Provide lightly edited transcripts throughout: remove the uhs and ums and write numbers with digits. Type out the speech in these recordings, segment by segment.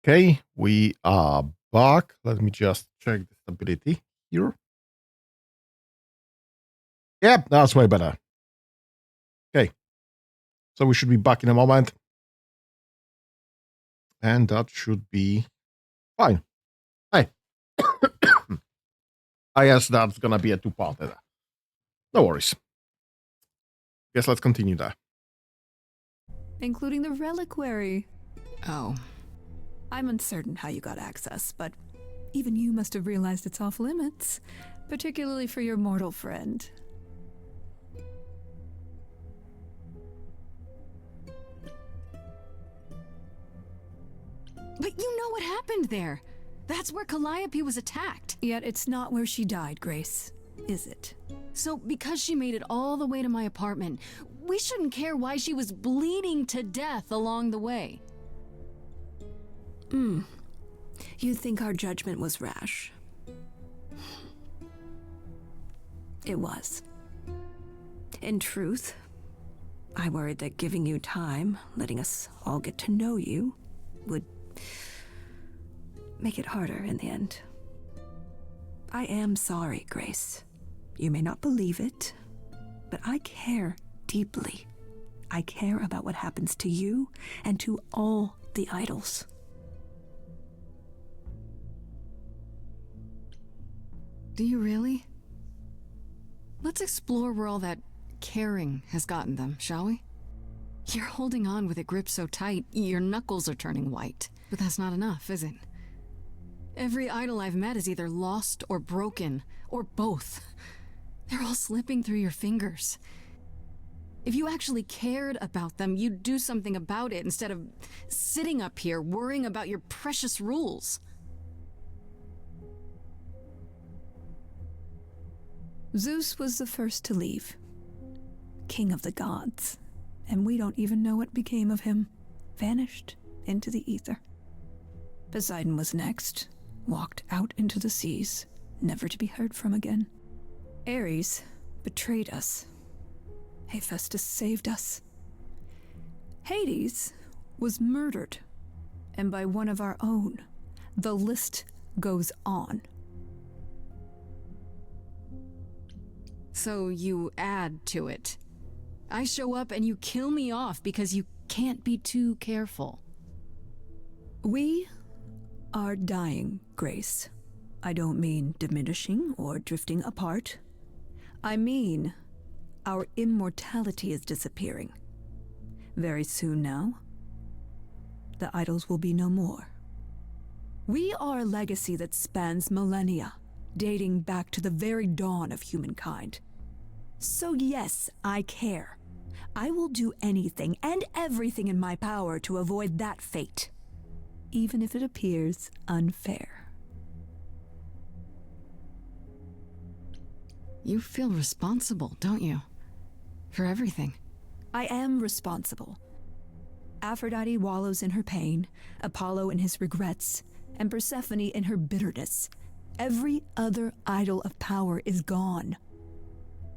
Okay, we are back. Let me just check the stability here. Yep, that's way better. Okay, so we should be back in a moment. And that should be fine. Hey. I guess that's gonna be a two-parter. No worries. Guess let's continue there. Including the reliquary. Oh. I'm uncertain how you got access, but even you must have realized it's off limits, particularly for your mortal friend. But you know what happened there. That's where Calliope was attacked. Yet it's not where she died, Grace, is it? So because she made it all the way to my apartment, we shouldn't care why she was bleeding to death along the way. You think our judgment was rash? It was. In truth, I worried that giving you time, letting us all get to know you, would make it harder in the end. I am sorry, Grace. You may not believe it, but I care deeply. I care about what happens to you and to all the idols. Do you really? Let's explore where all that caring has gotten them, shall we? You're holding on with a grip so tight, your knuckles are turning white. But that's not enough, is it? Every idol I've met is either lost or broken, or both. They're all slipping through your fingers. If you actually cared about them, you'd do something about it instead of sitting up here worrying about your precious rules. Zeus was the first to leave. King of the gods. And we don't even know what became of him. Vanished into the ether. Poseidon was next. Walked out into the seas, never to be heard from again. Ares betrayed us. Hephaestus saved us. Hades was murdered. And by one of our own. The list goes on. So you add to it. I show up and you kill me off because you can't be too careful. We are dying, Grace. I don't mean diminishing or drifting apart. I mean our immortality is disappearing. Very soon now, the idols will be no more. We are a legacy that spans millennia, dating back to the very dawn of humankind. So yes, I care. I will do anything and everything in my power to avoid that fate, even if it appears unfair. You feel responsible, don't you? For everything. I am responsible. Aphrodite wallows in her pain, Apollo in his regrets, and Persephone in her bitterness. Every other idol of power is gone.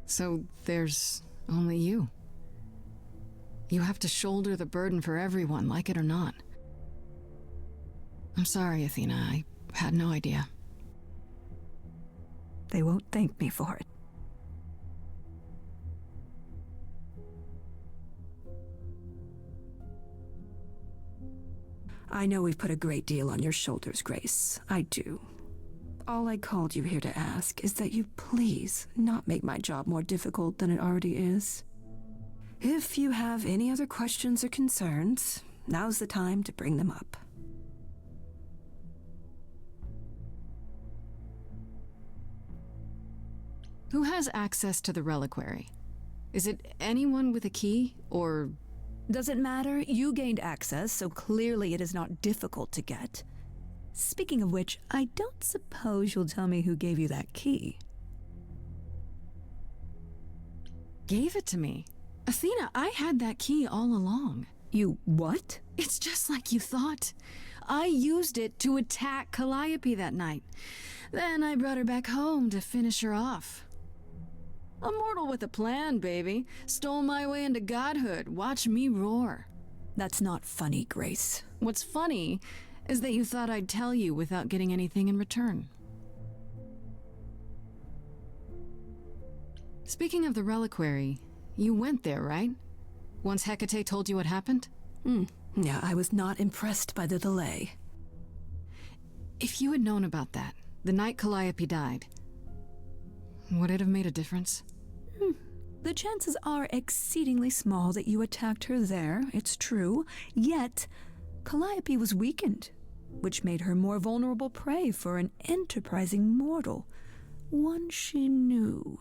So there's only you. You have to shoulder the burden for everyone, like it or not. I'm sorry, Athena. I had no idea. They won't thank me for it. I know we've put a great deal on your shoulders, Grace. I do. All I called you here to ask is that you please not make my job more difficult than it already is. If you have any other questions or concerns, now's the time to bring them up. Who has access to the reliquary? Is it anyone with a key, or... Doesn't matter. You gained access, so clearly it is not difficult to get. Speaking of which, I don't suppose you'll tell me who gave you that key. Gave it to me? Athena, I had that key all along. You what? It's just like you thought. I used it to attack Calliope that night. Then I brought her back home to finish her off. A mortal with a plan, baby. Stole my way into godhood. Watch me roar. That's not funny, Grace. What's funny is that you thought I'd tell you without getting anything in return. Speaking of the reliquary, you went there, right? Once Hecate told you what happened? Yeah, I was not impressed by the delay. If you had known about that, the night Calliope died, would it have made a difference? The chances are exceedingly small that you attacked her there, it's true. Yet, Calliope was weakened, which made her more vulnerable prey for an enterprising mortal. One she knew.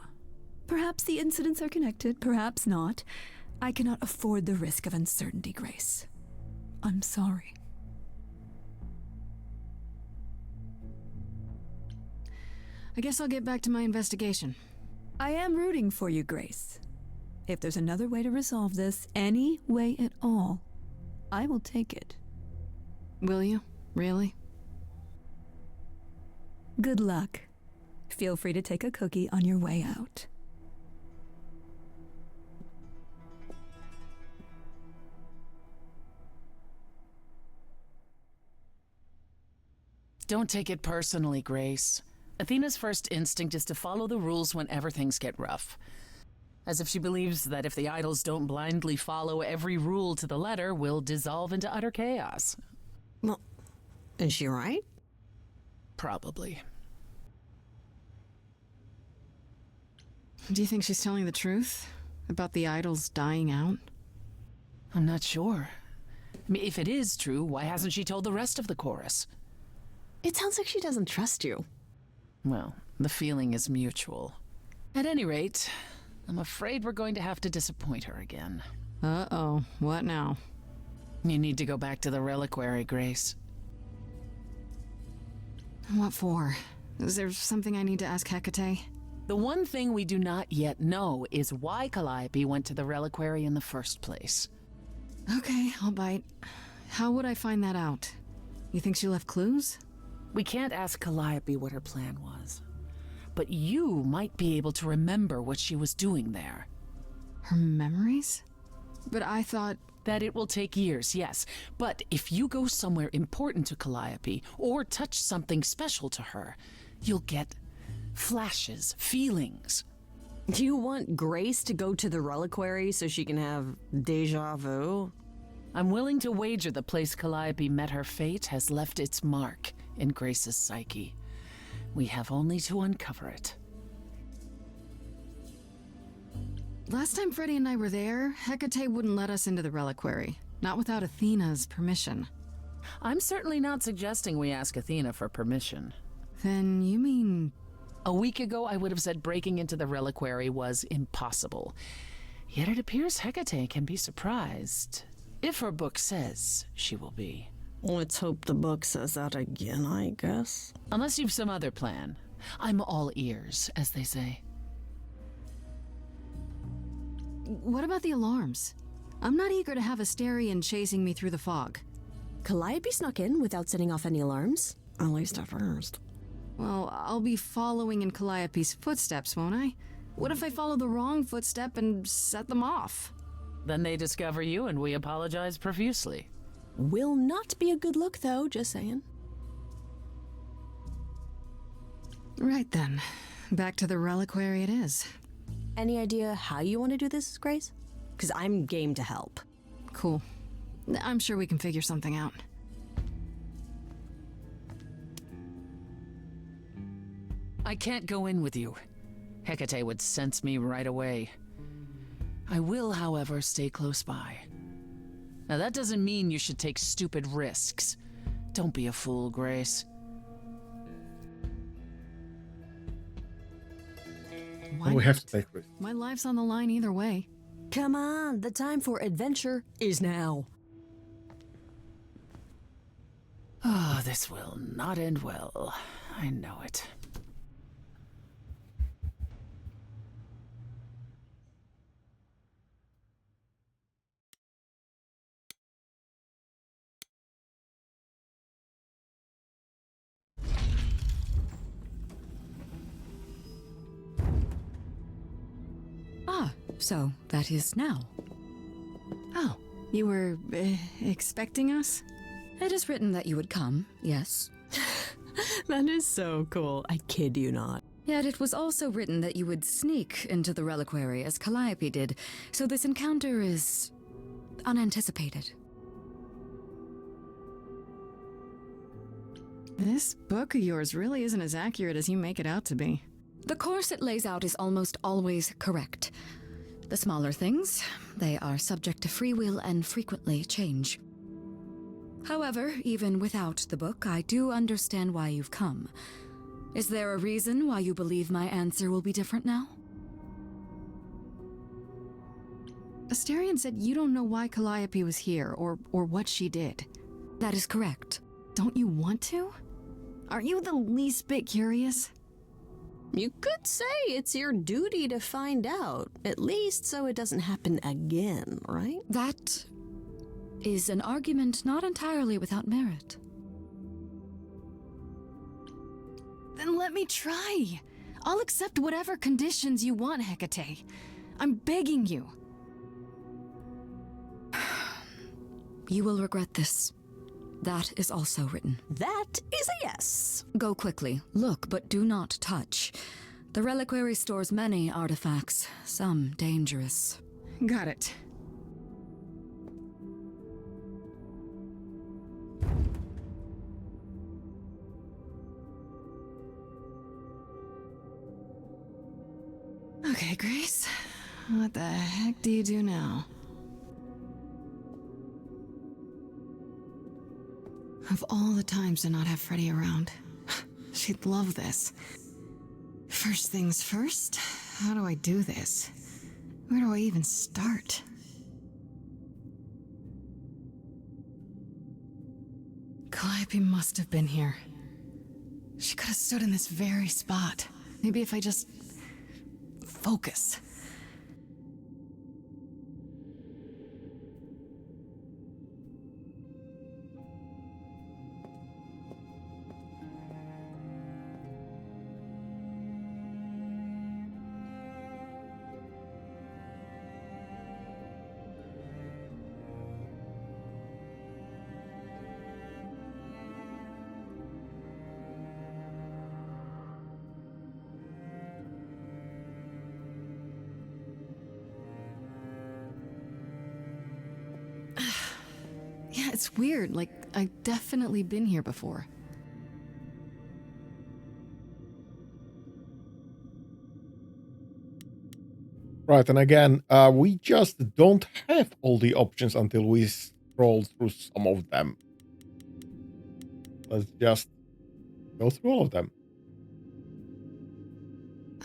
Perhaps the incidents are connected, perhaps not. I cannot afford the risk of uncertainty, Grace. I'm sorry. I guess I'll get back to my investigation. I am rooting for you, Grace. If there's another way to resolve this, any way at all, I will take it. Will you? Really? Good luck. Feel free to take a cookie on your way out. Don't take it personally, Grace. Athena's first instinct is to follow the rules whenever things get rough. As if she believes that if the idols don't blindly follow every rule to the letter, we'll dissolve into utter chaos. Well, is she right? Probably. Do you think she's telling the truth about the idols dying out? I'm not sure. I mean, if it is true, why hasn't she told the rest of the chorus? It sounds like she doesn't trust you. Well, the feeling is mutual. At any rate, I'm afraid we're going to have to disappoint her again. Uh-oh, what now? You need to go back to the reliquary, Grace. What for? Is there something I need to ask Hecate? The one thing we do not yet know is why Calliope went to the reliquary in the first place. Okay, I'll bite. How would I find that out? You think she left clues? We can't ask Calliope what her plan was. But you might be able to remember what she was doing there. Her memories? But I thought... That it will take years, yes. But if you go somewhere important to Calliope, or touch something special to her, you'll get flashes, feelings. Do you want Grace to go to the reliquary so she can have deja vu? I'm willing to wager the place Calliope met her fate has left its mark in Grace's psyche. We have only to uncover it. Last time Freddy and I were there, Hecate wouldn't let us into the reliquary. Not without Athena's permission. I'm certainly not suggesting we ask Athena for permission. Then you mean... A week ago, I would have said breaking into the reliquary was impossible. Yet it appears Hecate can be surprised. If her book says she will be. Let's hope the book says that again, I guess. Unless you've some other plan. I'm all ears, as they say. What about the alarms? I'm not eager to have Asterion chasing me through the fog. Calliope snuck in without setting off any alarms. At least at first. Well, I'll be following in Calliope's footsteps, won't I? What if I follow the wrong footstep and set them off? Then they discover you and we apologize profusely. Will not be a good look, though, just saying. Right then. Back to the reliquary it is. Any idea how you want to do this, Grace? Because I'm game to help. Cool. I'm sure we can figure something out. I can't go in with you. Hecate would sense me right away. I will, however, stay close by. Now that doesn't mean you should take stupid risks. Don't be a fool, Grace. Why We have not? to take risks. My life's on the line either way. Come on, the time for adventure is now. Ah, this will not end well. I know it. Ah, so that is now. Oh, you were expecting us? It is written that you would come, yes. That is so cool. I kid you not. Yet it was also written that you would sneak into the reliquary as Calliope did, so this encounter is unanticipated. This book of yours really isn't as accurate as you make it out to be. The course it lays out is almost always correct. The smaller things, they are subject to free will and frequently change. However, even without the book, I do understand why you've come. Is there a reason why you believe my answer will be different now? Asterion said you don't know why Calliope was here, or what she did. That is correct. Don't you want to? Aren't you the least bit curious? You could say it's your duty to find out, at least so it doesn't happen again, right? That is an argument not entirely without merit. Then let me try. I'll accept whatever conditions you want, Hecate. I'm begging you. You will regret this. That is also written. That is a yes. Go quickly. Look, but do not touch. The reliquary stores many artifacts, some dangerous. Got it. Okay, Grace. What the heck do you do now? Of all the times to not have Freddie around, she'd love this. First things first, how do I do this? Where do I even start? Calliope must have been here. She could have stood in this very spot. Maybe if I just focus. Yeah, it's weird. Like, I've definitely been here before. Right, and again, we just don't have all the options until we scroll through some of them. Let's just go through all of them.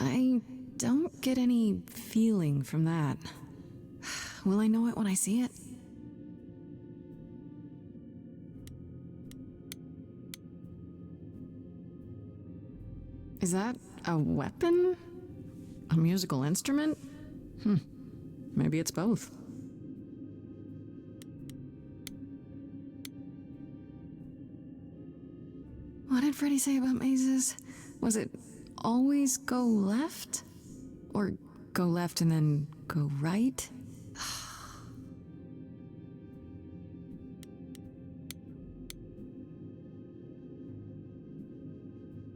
I don't get any feeling from that. Will I know it when I see it? Is that a weapon? A musical instrument? Maybe it's both. What did Freddie say about mazes? Was it always go left? Or go left and then go right?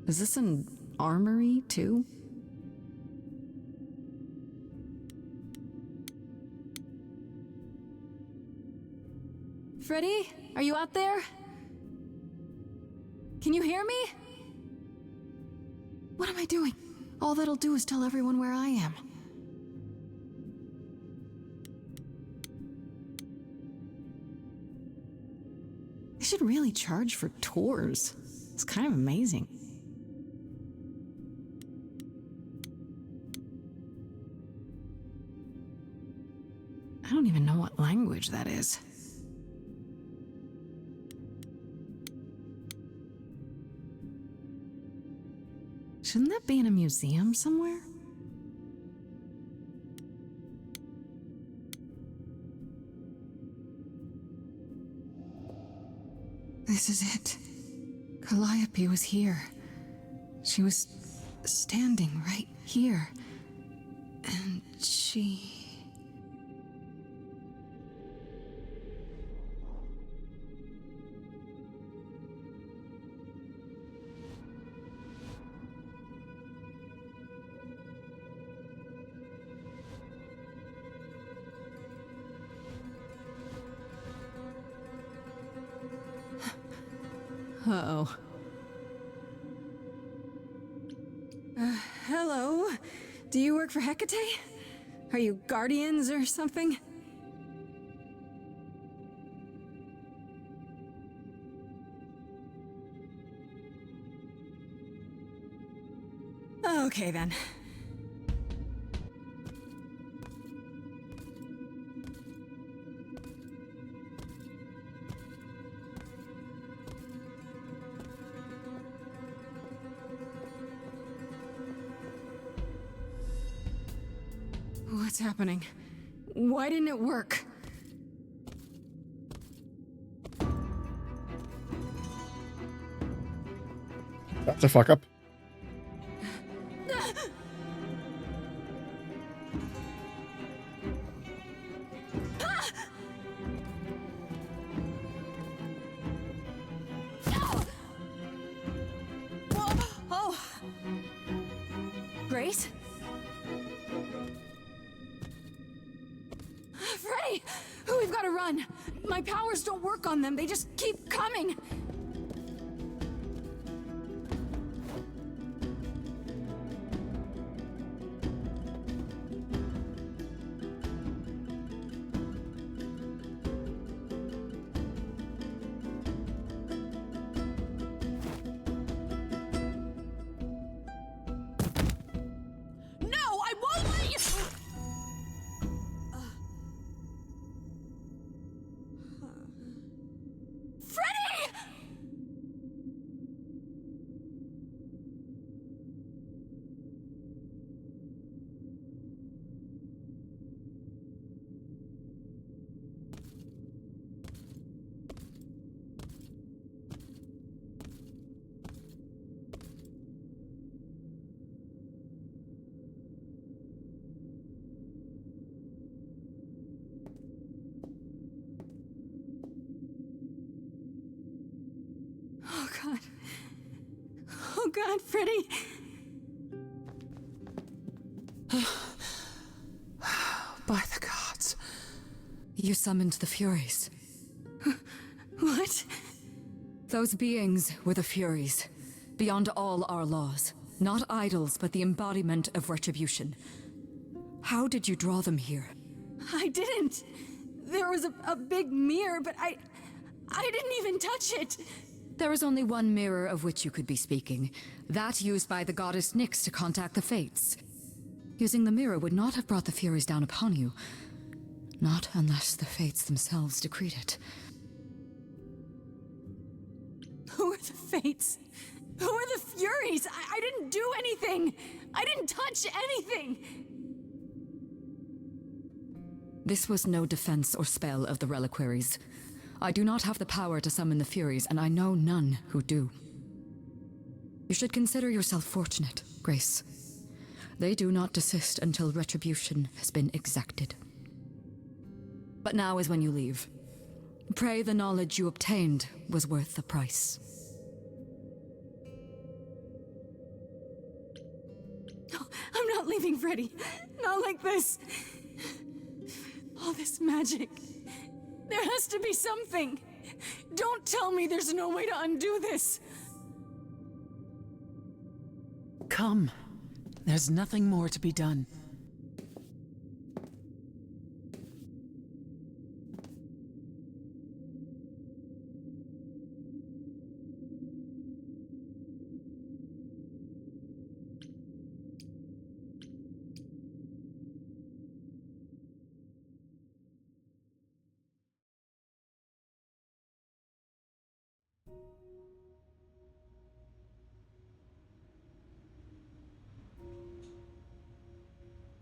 Is this an armory, too? Freddie, are you out there? Can you hear me? What am I doing? All that'll do is tell everyone where I am. They should really charge for tours. It's kind of amazing. I don't even know what language that is. Shouldn't that be in a museum somewhere? This is it. Calliope was here. She was standing right here. And she... Uh-oh. Hello? Do you work for Hecate? Are you guardians or something? Okay then. What's happening? Why didn't it work? That's a fuck up. Oh! Grace? Freddy! We've got to run! My powers don't work on them, they just keep coming! Oh god. Oh god, Freddy! By the gods. You summoned the Furies. What? Those beings were the Furies, beyond all our laws. Not idols, but the embodiment of retribution. How did you draw them here? I didn't! There was a big mirror, but I didn't even touch it! There is only one mirror of which you could be speaking. That used by the goddess Nyx to contact the Fates. Using the mirror would not have brought the Furies down upon you. Not unless the Fates themselves decreed it. Who are the Fates? Who are the Furies? I didn't do anything! I didn't touch anything! This was no defense or spell of the reliquaries. I do not have the power to summon the Furies, and I know none who do. You should consider yourself fortunate, Grace. They do not desist until retribution has been exacted. But now is when you leave. Pray the knowledge you obtained was worth the price. No, I'm not leaving, Freddy. Not like this. All this magic. There has to be something. Don't tell me there's no way to undo this. Come. There's nothing more to be done.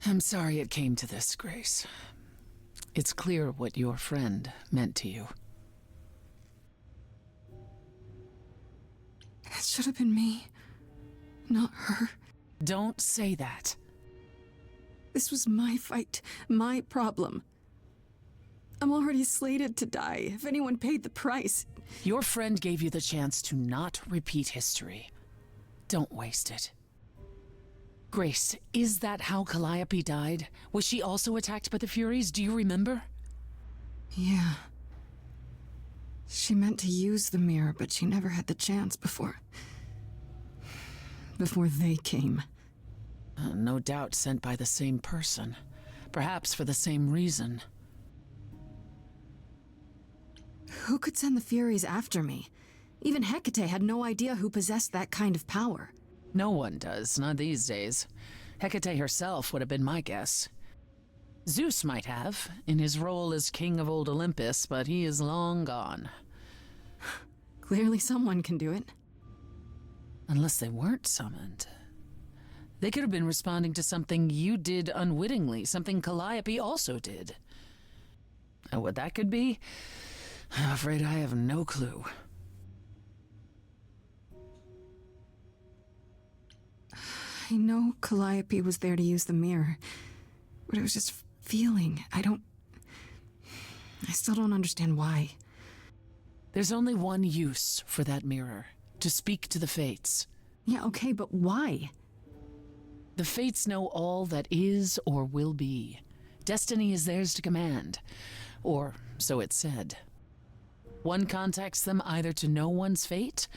I'm sorry it came to this, Grace. It's clear what your friend meant to you. It should have been me, not her. Don't say that. This was my fight, my problem. I'm already slated to die if anyone paid the price. Your friend gave you the chance to not repeat history. Don't waste it. Grace, is that how Calliope died? Was she also attacked by the Furies? Do you remember? Yeah. She meant to use the mirror, but she never had the chance before they came. No doubt sent by the same person. Perhaps for the same reason. Who could send the Furies after me? Even Hecate had no idea who possessed that kind of power. No one does, not these days. Hecate herself would have been my guess. Zeus might have, in his role as king of old Olympus, but he is long gone. Clearly someone can do it. Unless they weren't summoned. They could have been responding to something you did unwittingly, something Calliope also did. And what that could be, I'm afraid I have no clue. I know Calliope was there to use the mirror, but it was just feeling. I still don't understand why. There's only one use for that mirror, to speak to the Fates. Yeah, okay, but why? The Fates know all that is or will be. Destiny is theirs to command, or so it's said. One contacts them either to know one's fate,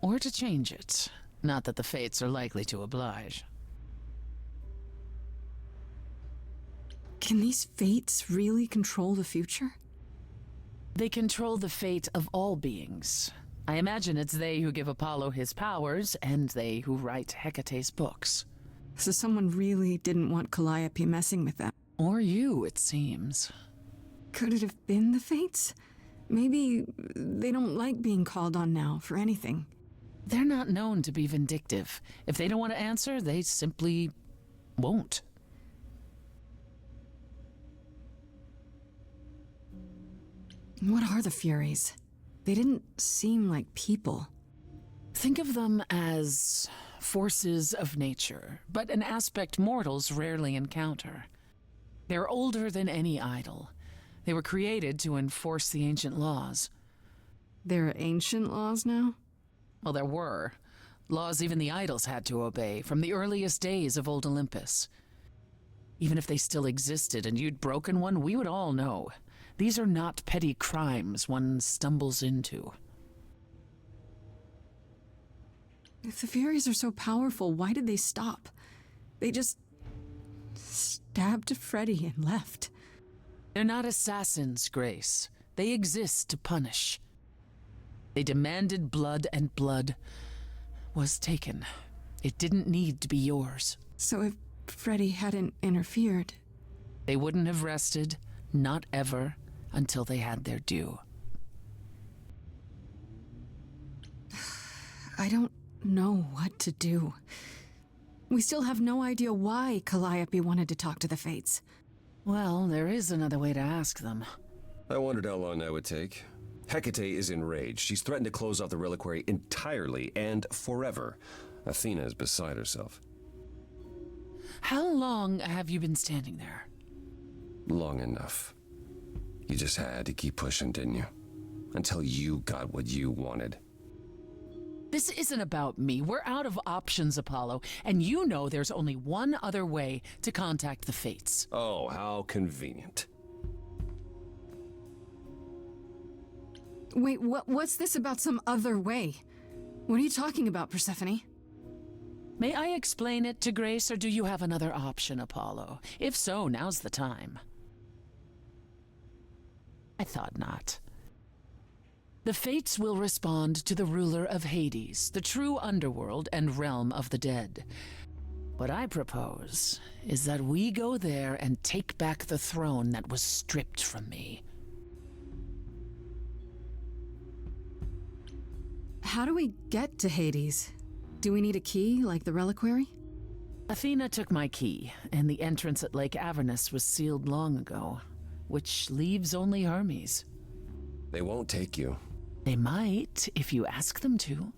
or to change it. Not that the Fates are likely to oblige. Can these Fates really control the future? They control the fate of all beings. I imagine it's they who give Apollo his powers, and they who write Hecate's books. So someone really didn't want Calliope messing with them. Or you, it seems. Could it have been the Fates? Maybe they don't like being called on now for anything. They're not known to be vindictive. If they don't want to answer, they simply won't. What are the Furies? They didn't seem like people. Think of them as forces of nature, but an aspect mortals rarely encounter. They're older than any idol. They were created to enforce the ancient laws. There are ancient laws now? Well, there were. Laws even the idols had to obey, from the earliest days of old Olympus. Even if they still existed and you'd broken one, we would all know. These are not petty crimes one stumbles into. If the Furies are so powerful, why did they stop? They just stabbed Freddy and left. They're not assassins, Grace. They exist to punish. They demanded blood, and blood was taken. It didn't need to be yours. So if Freddy hadn't interfered... They wouldn't have rested, not ever, until they had their due. I don't know what to do. We still have no idea why Calliope wanted to talk to the Fates. Well, there is another way to ask them. I wondered how long that would take. Hecate is enraged. She's threatened to close off the reliquary entirely and forever. Athena is beside herself. How long have you been standing there? Long enough. You just had to keep pushing, didn't you? Until you got what you wanted. This isn't about me. We're out of options, Apollo, and you know there's only one other way to contact the Fates. Oh, how convenient. Wait, what's this about some other way? What are you talking about, Persephone? May I explain it to Grace, or do you have another option, Apollo? If so, now's the time. I thought not. The Fates will respond to the ruler of Hades, the true underworld and realm of the dead. What I propose is that we go there and take back the throne that was stripped from me. How do we get to Hades? Do we need a key, like the reliquary? Athena took my key, and the entrance at Lake Avernus was sealed long ago, which leaves only Hermes. They won't take you. They might, if you ask them to.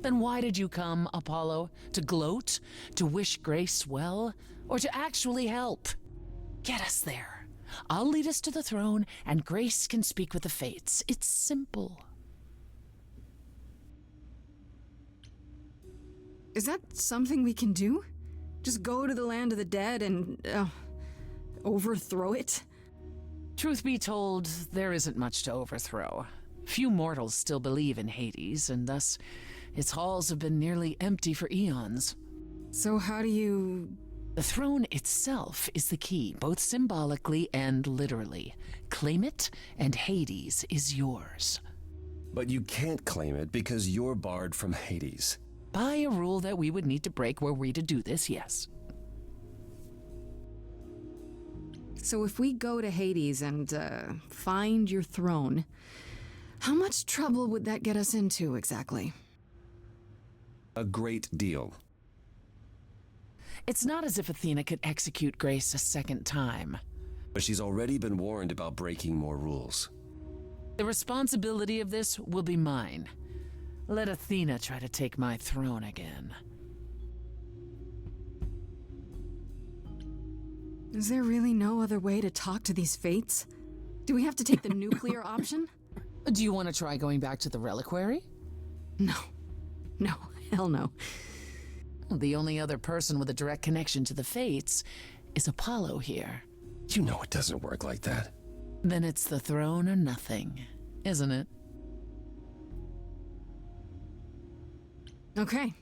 Then why did you come, Apollo? To gloat? To wish Grace well? Or to actually help? Get us there. I'll lead us to the throne, and Grace can speak with the Fates. It's simple. Is that something we can do? Just go to the land of the dead and overthrow it? Truth be told, there isn't much to overthrow. Few mortals still believe in Hades, and thus its halls have been nearly empty for eons. So how do you... The throne itself is the key, both symbolically and literally. Claim it, and Hades is yours. But you can't claim it because you're barred from Hades. By a rule that we would need to break were we to do this, yes. So if we go to Hades and, find your throne, how much trouble would that get us into, exactly? A great deal. It's not as if Athena could execute Grace a second time. But she's already been warned about breaking more rules. The responsibility of this will be mine. Let Athena try to take my throne again. Is there really no other way to talk to these fates? Do we have to take the nuclear option? Do you want to try going back to the reliquary? No. No, hell no. The only other person with a direct connection to the fates is Apollo here. You know it doesn't work like that. Then it's the throne or nothing, isn't it? Okay.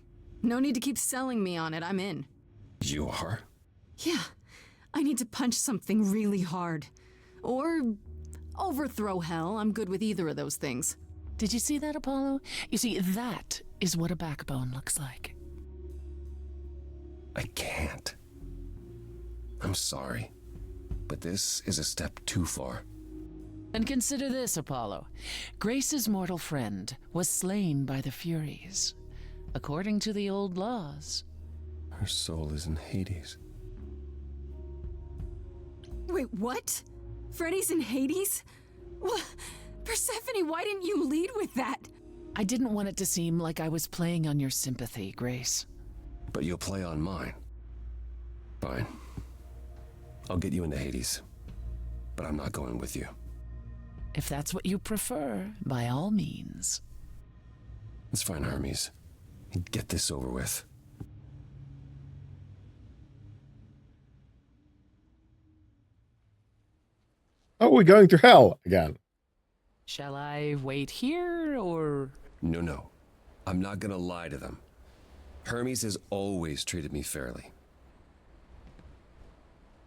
No need to keep selling me on it, I'm in. You are? Yeah. I need to punch something really hard. Or overthrow hell. I'm good with either of those things. Did you see that, Apollo? You see, that is what a backbone looks like. I can't. I'm sorry, but this is a step too far. And consider this, Apollo. Grace's mortal friend was slain by the Furies, according to the old laws. Her soul is in Hades. Wait, what? Freddy's in Hades? What? Persephone, why didn't you lead with that? I didn't want it to seem like I was playing on your sympathy, Grace. But you'll play on mine. Fine. I'll get you into Hades. But I'm not going with you. If that's what you prefer, by all means. It's fine, Hermes. Get this over with. Oh, we're going to hell again. Shall I wait here, or...? No. I'm not gonna lie to them. Hermes has always treated me fairly.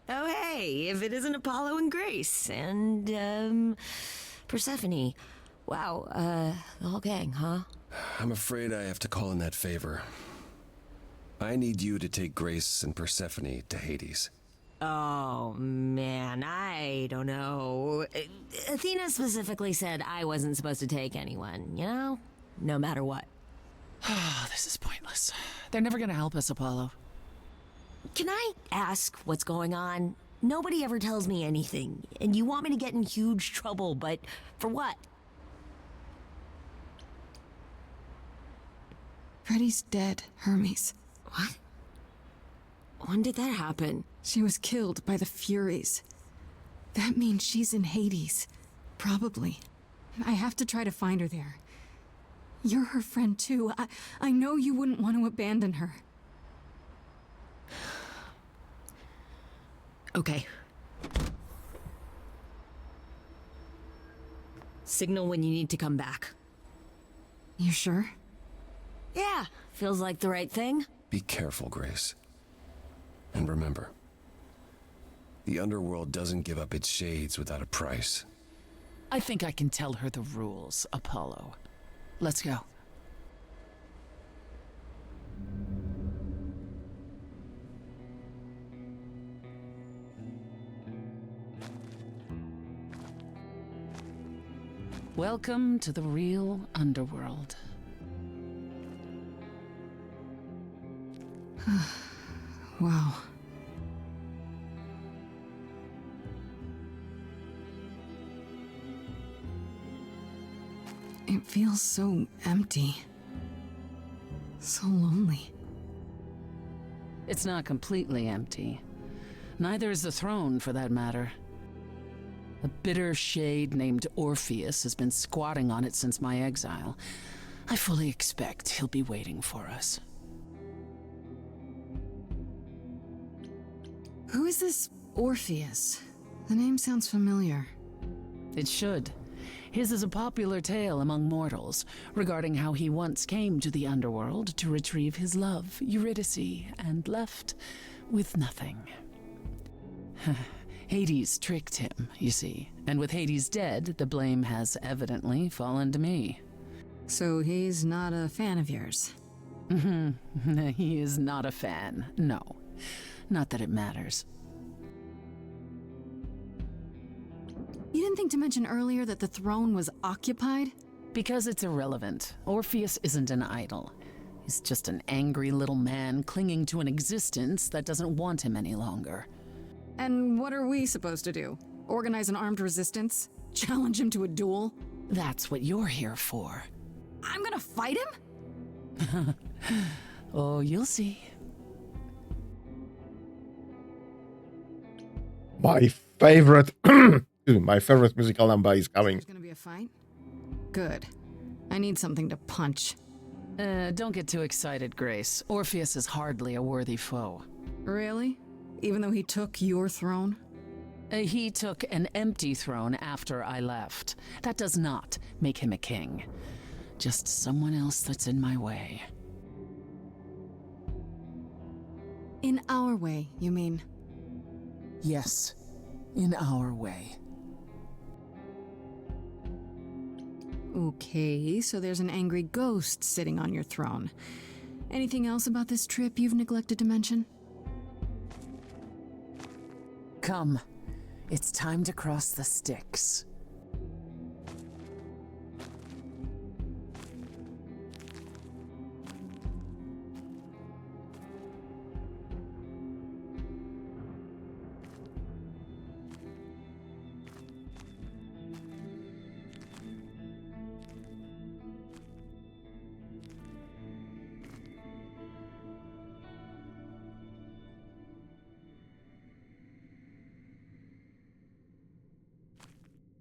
Oh, hey, if it isn't Apollo and Grace and, Persephone. Wow, the whole gang, huh? I'm afraid I have to call in that favor. I need you to take Grace and Persephone to Hades. Oh, man, I don't know. Athena specifically said I wasn't supposed to take anyone, you know? No matter what. Oh, this is pointless. They're never gonna help us, Apollo. Can I ask what's going on? Nobody ever tells me anything, and you want me to get in huge trouble, but for what? Freddy's dead, Hermes. What? When did that happen? She was killed by the Furies. That means she's in Hades. Probably. I have to try to find her there. You're her friend too. I know you wouldn't want to abandon her. Okay. Signal when you need to come back. You sure? Yeah, feels like the right thing. Be careful, Grace. And remember, the underworld doesn't give up its shades without a price. I think I can tell her the rules, Apollo. Let's go. Welcome to the real underworld. Wow. It feels so empty. So lonely. It's not completely empty. Neither is the throne, for that matter. A bitter shade named Orpheus has been squatting on it since my exile. I fully expect he'll be waiting for us. Who is this Orpheus? The name sounds familiar. It should. His is a popular tale among mortals regarding how he once came to the underworld to retrieve his love, Eurydice, and left with nothing. Hades tricked him, you see, and with Hades dead, the blame has evidently fallen to me. So he's not a fan of yours? He is not a fan, no. Not that it matters. You didn't think to mention earlier that the throne was occupied? Because it's irrelevant. Orpheus isn't an idol. He's just an angry little man clinging to an existence that doesn't want him any longer. And what are we supposed to do? Organize an armed resistance? Challenge him to a duel? That's what you're here for. I'm gonna fight him? Oh, you'll see. My favorite, my favorite musical number is coming. There's gonna be a fight? Good. I need something to punch. Don't get too excited, Grace. Orpheus is hardly a worthy foe. Really? Even though he took your throne? He took an empty throne after I left. That does not make him a king. Just someone else that's in my way. In our way, you mean? Yes, in our way. Okay, so there's an angry ghost sitting on your throne. Anything else about this trip you've neglected to mention? Come, it's time to cross the Styx.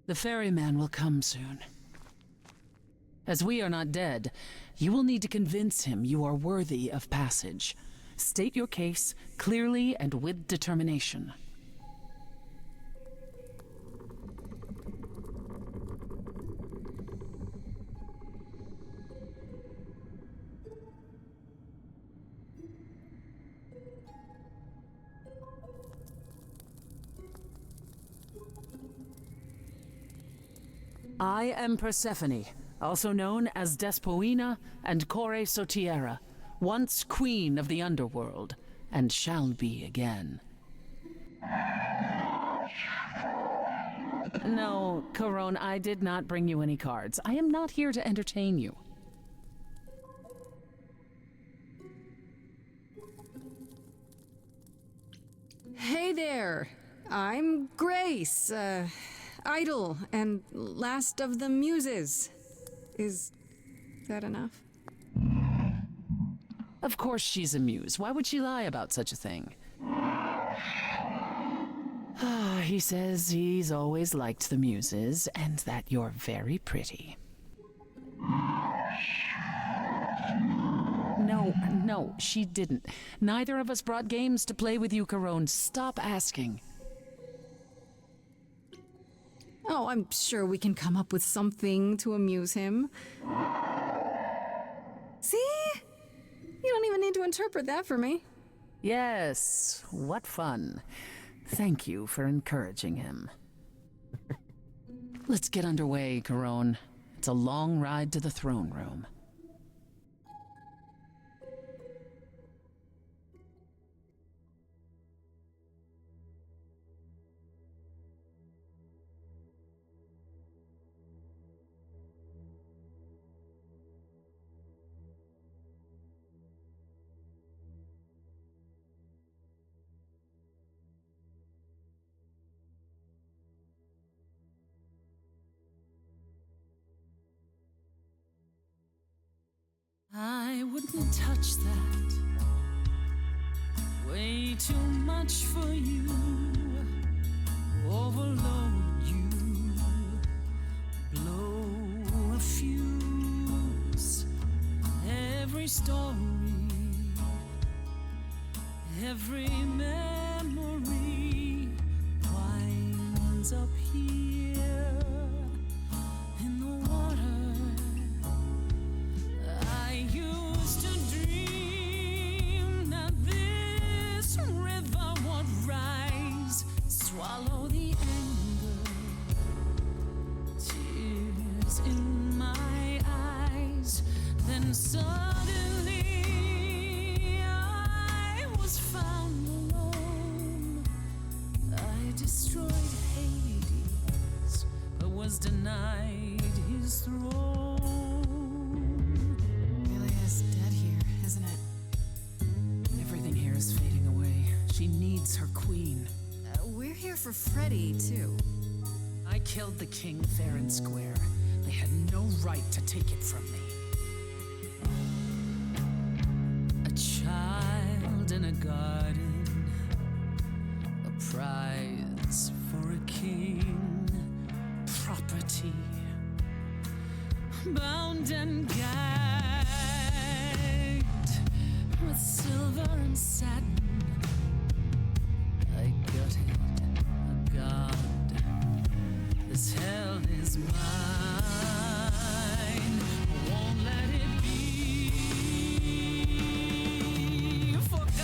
The ferryman will come soon. As we are not dead, you will need to convince him you are worthy of passage. State your case clearly and with determination. I am Persephone, also known as Despoina and Kore Sotiera, once queen of the underworld, and shall be again. No, Corone, I did not bring you any cards. I am not here to entertain you. Hey there! I'm Grace, idol and last of the muses. Is that enough? Of course she's a muse. Why would she lie about such a thing? He says he's always liked the muses, and that you're very pretty. No, she didn't. Neither of us brought games to play with you, Corone. Stop asking. Oh, I'm sure we can come up with something to amuse him. See? You don't even need to interpret that for me. Yes, what fun. Thank you for encouraging him. Let's get underway, Corone. It's a long ride to the throne room. I wouldn't touch that. Way too much for you. Overload you. Blow a fuse. Every story, every memory winds up here. Suddenly, I was found alone. I destroyed Hades, but was denied his throne. Really is dead here, isn't it? Everything here is fading away. She needs her queen. We're here for Freddy, too. I killed the king fair and square. They had no right to take it from me. A child in a garden, a prize for a king, property, bound and gagged with silver and satin. I gutted a god. This hell is mine. Won't let it be forgotten.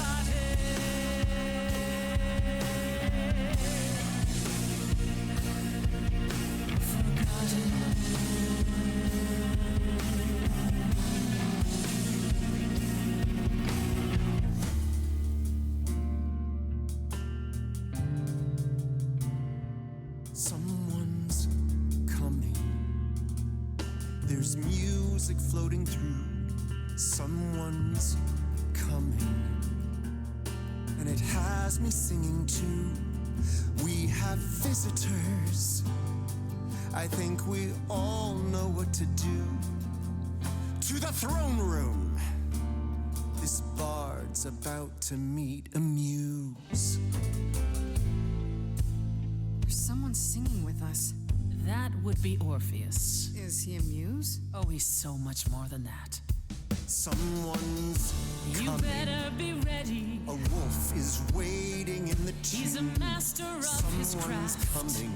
Someone's coming. There's music floating through. Someone's coming. And it has me singing too. We have visitors. I think we all know what to do. To the throne room. This bard's about to meet a muse. There's someone singing with us. That would be Orpheus. Is he a muse? Oh, he's so much more than that. Someone's You coming. better be ready. A wolf is waiting in the He's a tomb. master of his Someone's craft. coming.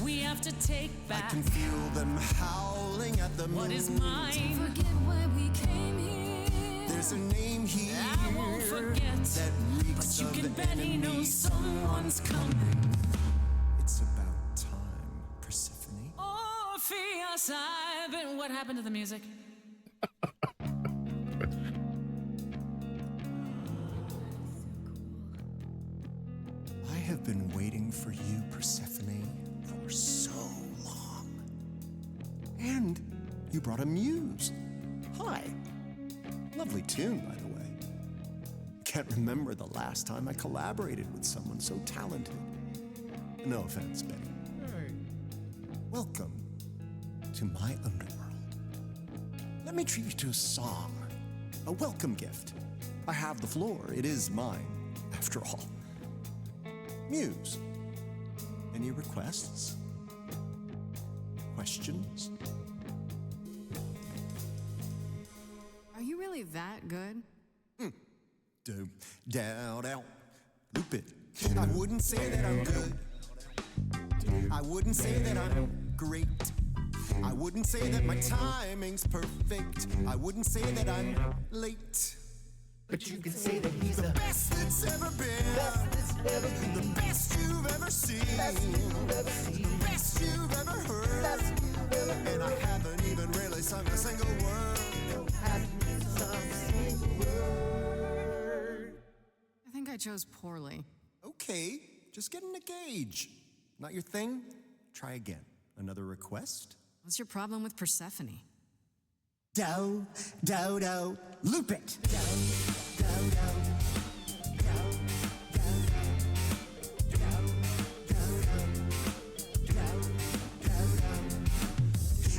We have to take I back can feel them howling at the moon. what is mine. Forget why we came here. There's a name here I won't forget, that reeks but you of can bet he enemy. knows someone's coming. It's about time, Persephone. Orpheus, I've been. What happened to the music? I have been waiting for you, Persephone, for so long. And you brought a muse. Hi. Lovely tune, by the way. Can't remember the last time I collaborated with someone so talented. No offense, Betty. Welcome to my underworld. Let me treat you to a song, a welcome gift. I have the floor. It is mine, after all. Muse. Any requests? Questions? Are you really that good? Do, down, out, loop it. I wouldn't say that I'm good. I wouldn't say that I'm great. I wouldn't say that my timing's perfect. I wouldn't say that I'm late. But you can say that he's the Best that's ever been. The best you've ever seen. The best you've ever heard. And I haven't even really sung a single word. I think I chose poorly. Okay, just getting a gauge. Not your thing? Try again. Another request? What's your problem with Persephone? Do, do, do, loop it.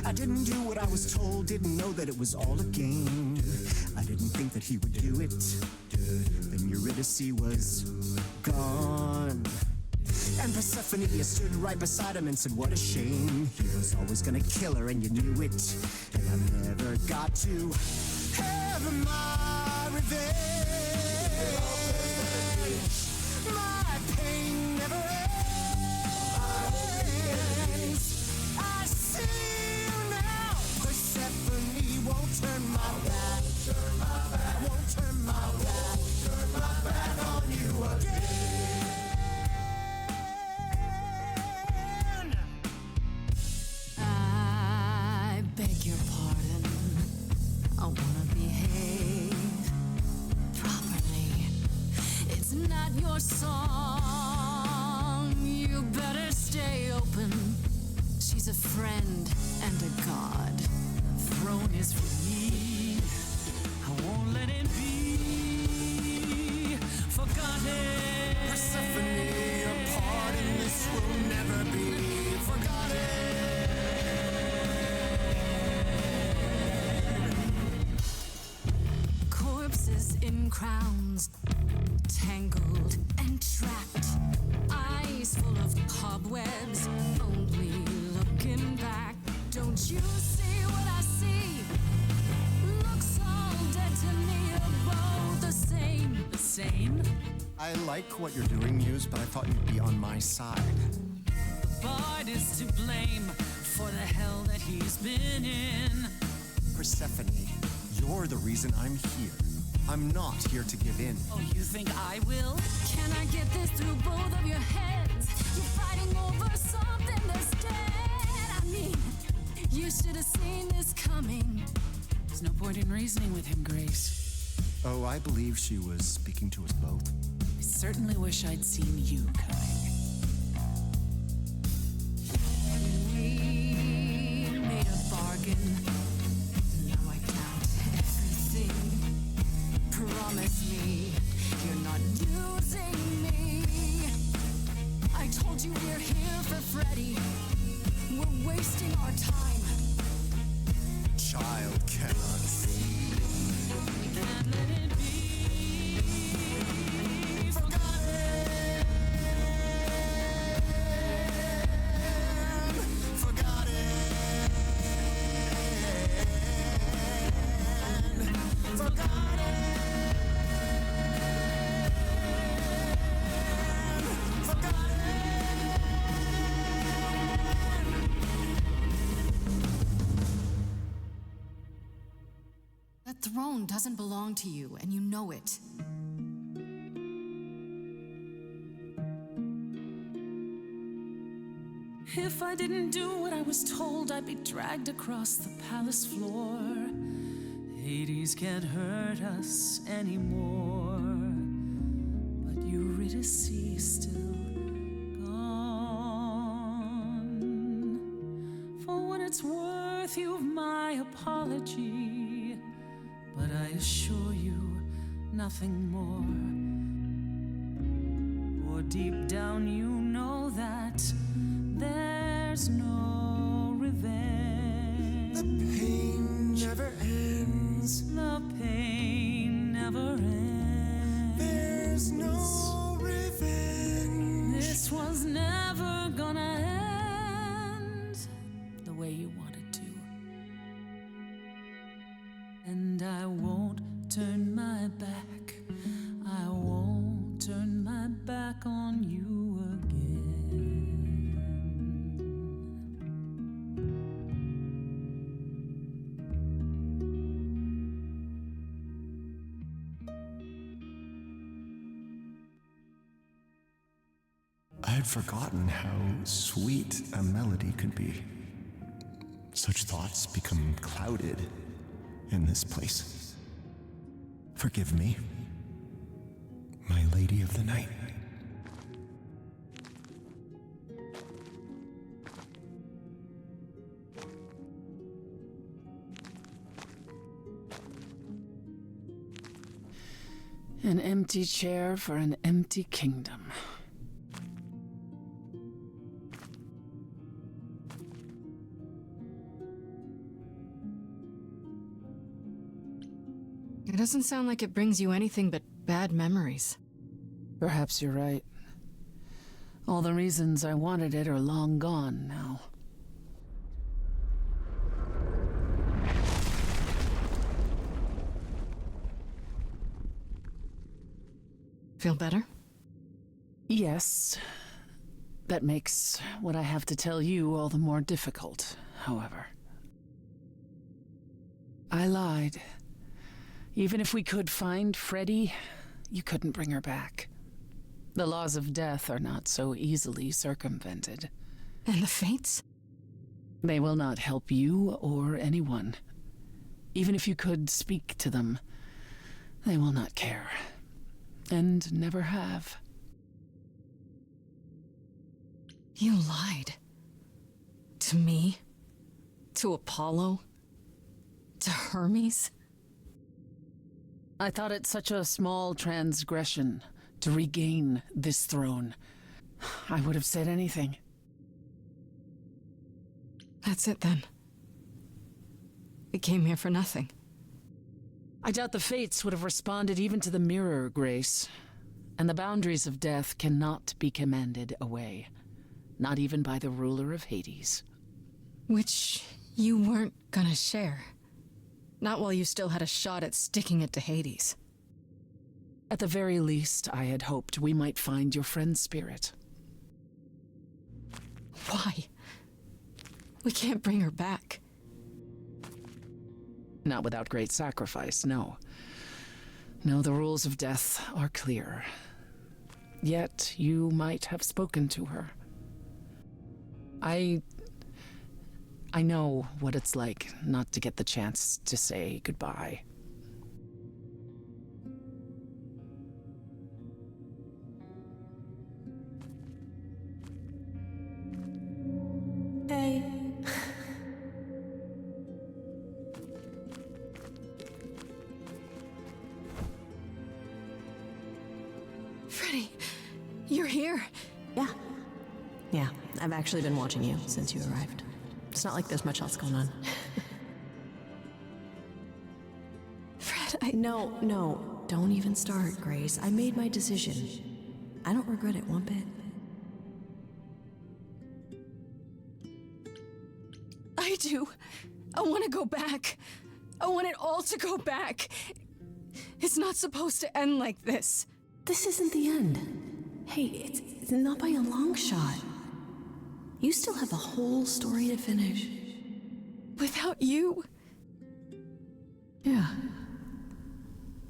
I didn't do what I was told, didn't know that it was all a game. I didn't think that he would do it. Then Eurydice was gone. And Persephone stood right beside him and said, what a shame. He was always gonna kill her and you knew it. And I never got to have my revenge. My pain never ends. I see you now. Persephone won't turn my back. Won't turn my back on you again. I beg your pardon. I wanna be is not your song. You better stay open. She's a friend and a god. The throne is for me. I won't let it be forgotten. Persephone, a part in this will never be forgotten. Corpses in crowns, tangled and trapped. Eyes full of cobwebs, only looking back. Don't you see what I see? Looks all dead to me, are both the same. The same? I like what you're doing, Muse, but I thought you'd be on my side. The bard is to blame for the hell that he's been in. Persephone, you're the reason I'm here. I'm not here to give in. Oh, you think I will? Can I get this through both of your heads? You're fighting over something that's dead. I mean, you should have seen this coming. There's no point in reasoning with him, Grace. Oh, I believe she was speaking to us both. I certainly wish I'd seen you coming. We made a bargain. Now I doubt everything. Promise me you're not using me. I told you we're here for Freddy. We're wasting our time. Child cannot see. Can't let it be Forgotten. Forgotten. Forgotten. That throne doesn't belong to you, and you know it. If I didn't do what I was told, I'd be dragged across the palace floor. Hades can't hurt us anymore. But Eurydice is still gone. For what it's worth, you've my apology. But I assure you, nothing more. For deep down you know that there's no revenge. The pain never ends. The pain never ends. There's no revenge. This was never gonna end the way you wanted to. And I won't turn my back. I won't turn my back on you again. I had forgotten how sweet a melody could be. Such thoughts become clouded in this place. Forgive me, my lady of the night. An empty chair for an empty kingdom. It doesn't sound like it brings you anything but bad memories. Perhaps you're right. All the reasons I wanted it are long gone now. Feel better? Yes. That makes what I have to tell you all the more difficult, however. I lied. Even if we could find Freddy, you couldn't bring her back. The laws of death are not so easily circumvented. And the Fates? They will not help you or anyone. Even if you could speak to them, they will not care. And never have. You lied. To me? To Apollo? To Hermes? I thought it such a small transgression to regain this throne. I would have said anything. That's it then. We came here for nothing. I doubt the fates would have responded even to the mirror, Grace. And the boundaries of death cannot be commanded away. Not even by the ruler of Hades. Which you weren't gonna share. Not while you still had a shot at sticking it to Hades. At the very least, I had hoped we might find your friend's spirit. Why? We can't bring her back. Not without great sacrifice, no. No, the rules of death are clear. Yet you might have spoken to her. I know what it's like not to get the chance to say goodbye. Hey. Freddie, you're here. Yeah, I've actually been watching you since you arrived. It's not like there's much else going on. Fred, No, don't even start, Grace. I made my decision. I don't regret it one bit. I do. I want to go back. I want it all to go back. It's not supposed to end like this. This isn't the end. Hey, it's not by a long shot. You still have a whole story to finish. Without you? Yeah.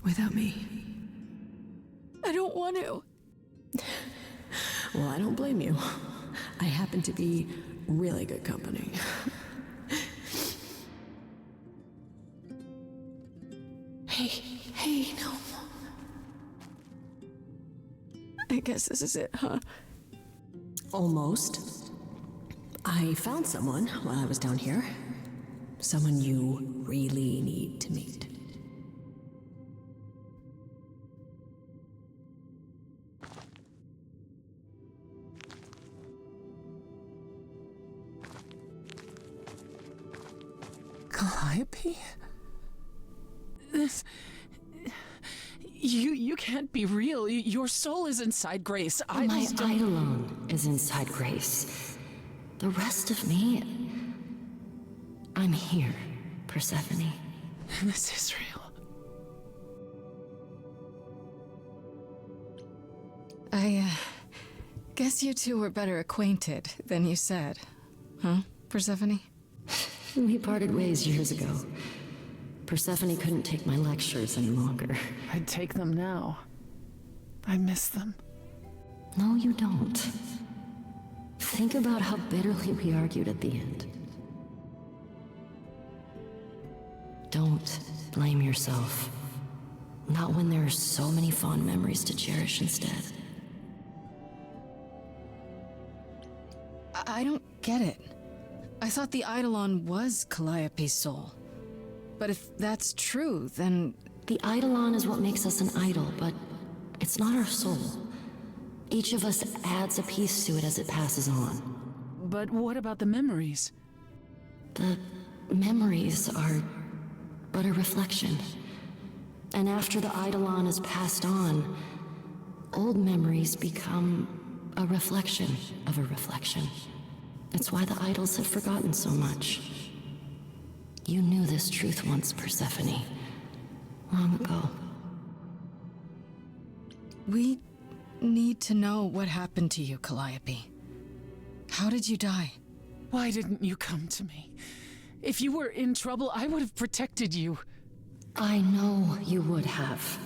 Without me. I don't want to. Well, I don't blame you. I happen to be really good company. Hey, no. I guess this is it, huh? Almost. I found someone while I was down here. Someone you really need to meet. Calliope? This... You can't be real. Your soul is inside Grace. My Eidolon is inside Grace. The rest of me... I'm here, Persephone. This is real. I guess you two were better acquainted than you said. Huh, Persephone? We parted ways years ago. Persephone couldn't take my lectures any longer. I'd take them now. I miss them. No, you don't. Think about how bitterly we argued at the end. Don't blame yourself. Not when there are so many fond memories to cherish instead. I don't get it. I thought the Eidolon was Calliope's soul. But if that's true, then... The Eidolon is what makes us an idol, but it's not our soul. Each of us adds a piece to it as it passes on. But what about the memories? The memories are but a reflection. And after the Eidolon is passed on, old memories become a reflection of a reflection. It's why the idols have forgotten so much. You knew this truth once, Persephone. Long ago. We need to know what happened to you, Calliope. How did you die? Why didn't you come to me? If you were in trouble, I would have protected you. I know you would have.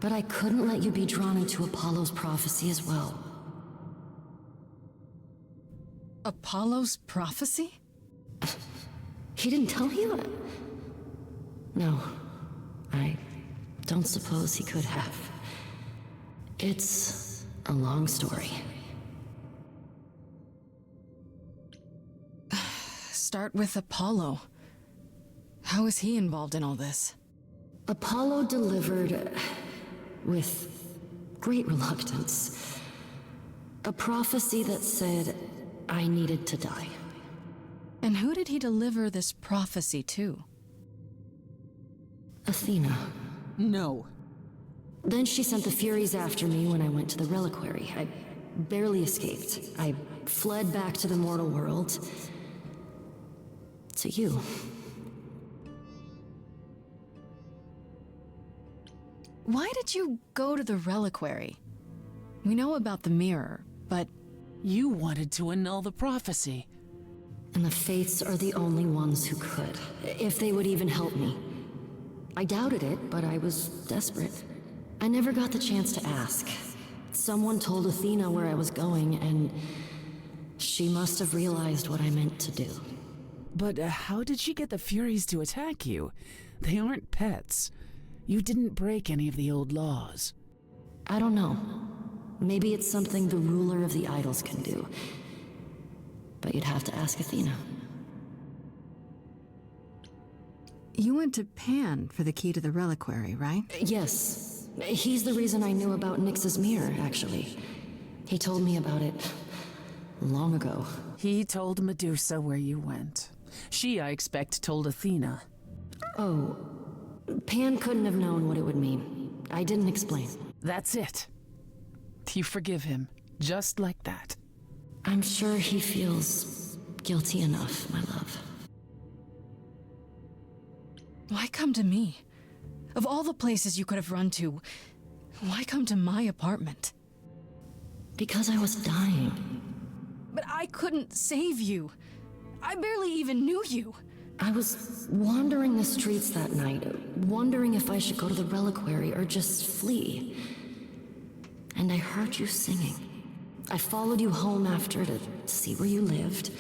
But I couldn't let you be drawn into Apollo's prophecy as well. Apollo's prophecy? He didn't tell you? No. I don't suppose he could have. It's a long story. Start with Apollo. How is he involved in all this? Apollo delivered, with great reluctance, a prophecy that said I needed to die. And who did he deliver this prophecy to? Athena. No. Then she sent the Furies after me when I went to the reliquary. I barely escaped. I fled back to the mortal world. To you. Why did you go to the reliquary? We know about the mirror, but... You wanted to annul the prophecy. And the Fates are the only ones who could, if they would even help me. I doubted it, but I was desperate. I never got the chance to ask. Someone told Athena where I was going, and she must have realized what I meant to do. But how did she get the Furies to attack you? They aren't pets. You didn't break any of the old laws. I don't know. Maybe it's something the ruler of the idols can do. But you'd have to ask Athena. You went to Pan for the key to the reliquary, right? Yes. He's the reason I knew about Nyx's mirror, actually. He told me about it long ago. He told Medusa where you went. She, I expect, told Athena. Oh, Pan couldn't have known what it would mean. I didn't explain. That's it. You forgive him, just like that. I'm sure he feels guilty enough, my love. Why come to me? Of all the places you could have run to, why come to my apartment? Because I was dying. But I couldn't save you. I barely even knew you. I was wandering the streets that night, wondering if I should go to the reliquary or just flee. And I heard you singing. I followed you home after to see where you lived.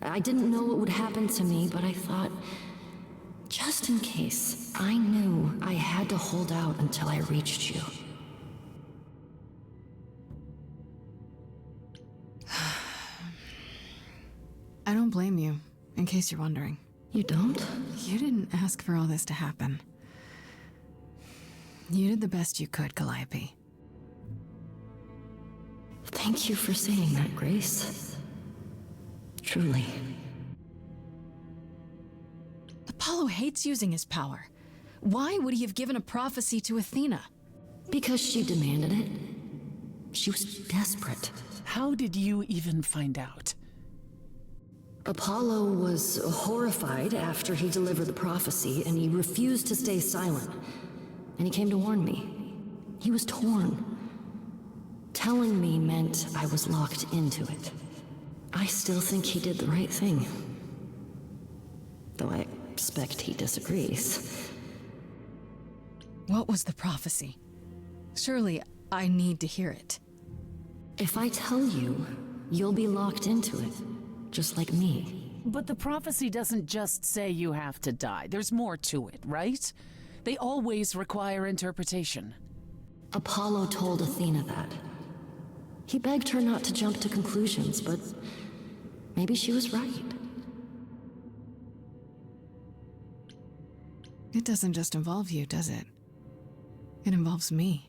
I didn't know what would happen to me, but I thought, just in case, I knew I had to hold out until I reached you. I don't blame you, in case you're wondering. You don't? You didn't ask for all this to happen. You did the best you could, Calliope. Thank you for saying that, Grace. Truly. Apollo hates using his power. Why would he have given a prophecy to Athena? Because she demanded it. She was desperate. How did you even find out? Apollo was horrified after he delivered the prophecy, and he refused to stay silent. And he came to warn me. He was torn. Telling me meant I was locked into it. I still think he did the right thing. Though I expect he disagrees. What was the prophecy? Surely I need to hear it. If I tell you, you'll be locked into it. Just like me. But the prophecy doesn't just say you have to die. There's more to it, right? They always require interpretation. Apollo told Athena that. He begged her not to jump to conclusions, but maybe she was right. It doesn't just involve you, does it? It involves me.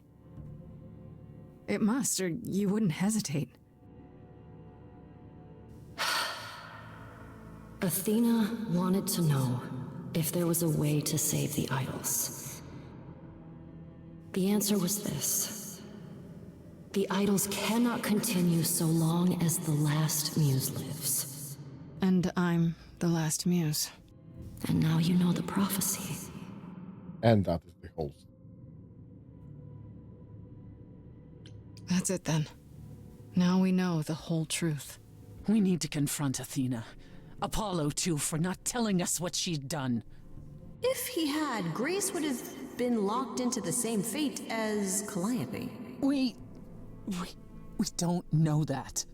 It must, or you wouldn't hesitate. Athena wanted to know if there was a way to save the idols. The answer was this. The idols cannot continue so long as the last muse lives. And I'm the last muse. And now you know the prophecy. And that is the whole story. That's it then. Now we know the whole truth. We need to confront Athena. Apollo, too, for not telling us what she'd done. If he had, Grace would have been locked into the same fate as Calliope. We don't know that.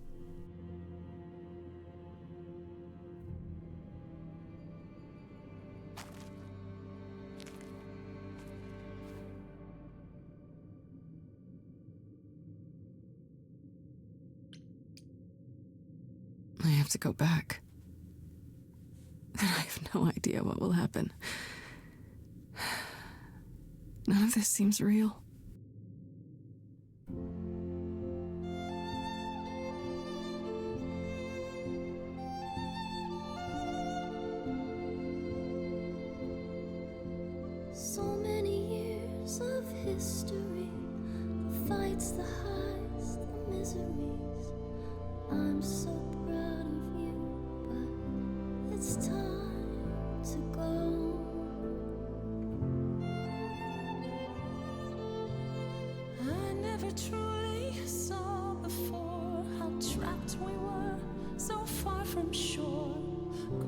have to go back. And I have no idea what will happen. None of this seems real. So many years of history, the fights, the highs, the miseries. I'm so proud of you, but it's time to go. I never truly saw before how trapped we were, so far from shore.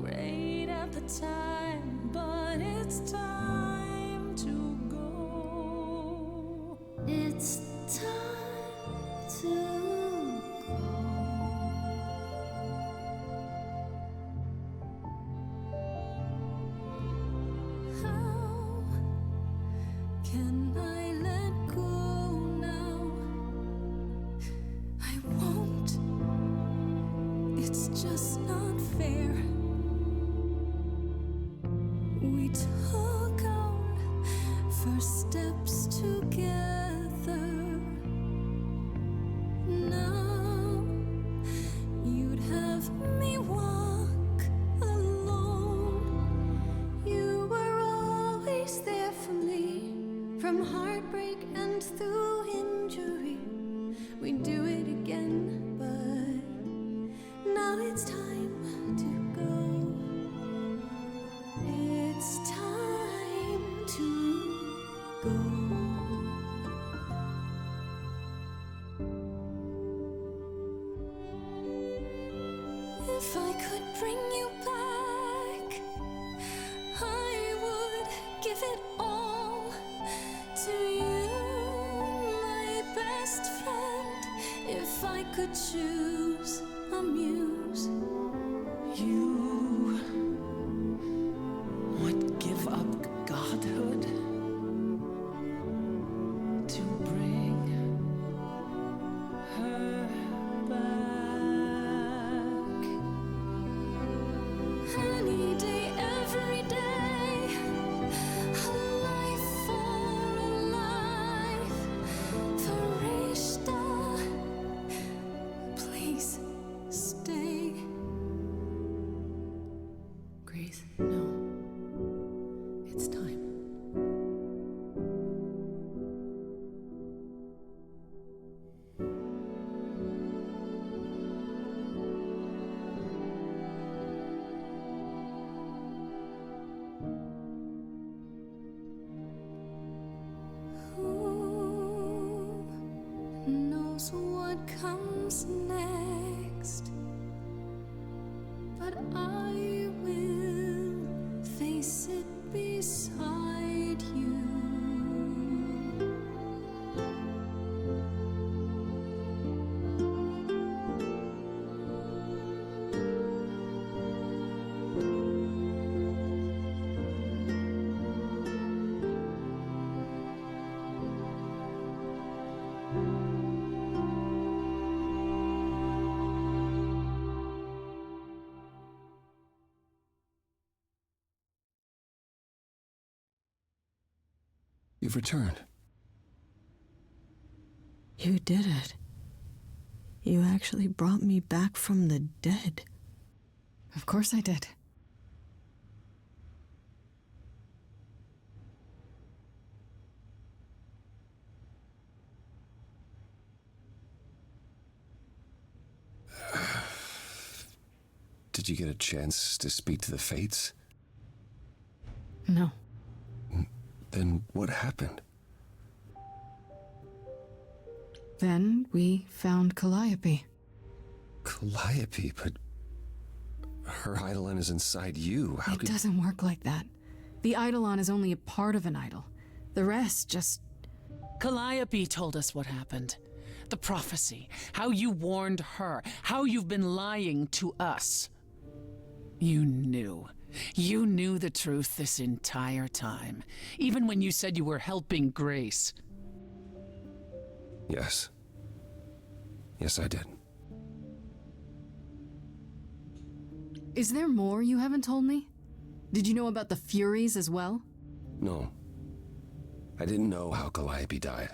Great at the time, but it's time to go. It's time to go. How can I let go now? I won't. It's just not fair. We took our first steps together. Now you'd have me walk alone. You were always there for me, from heartbreak and through injury. We'd do it again, but now it's time to go. It's time to go. If I could bring you back, I would give it all to you, my best friend. If I could choose a muse, you would give up godhood to bring her back. Any day, every day, a life for a life. Farishta, please stay. Grace, no. It's time. Who knows what comes next? But I will face it beside you. You've returned. You did it. You actually brought me back from the dead. Of course I did. Did you get a chance to speak to the Fates? No. Then what happened? Then we found Calliope. Calliope, but her Eidolon is inside you. How It doesn't work like that. The Eidolon is only a part of an idol. The rest just... Calliope told us what happened. The prophecy, how you warned her, how you've been lying to us. You knew. You knew the truth this entire time, even when you said you were helping Grace. Yes. Yes, I did. Is there more you haven't told me? Did you know about the Furies as well? No. I didn't know how Calliope died.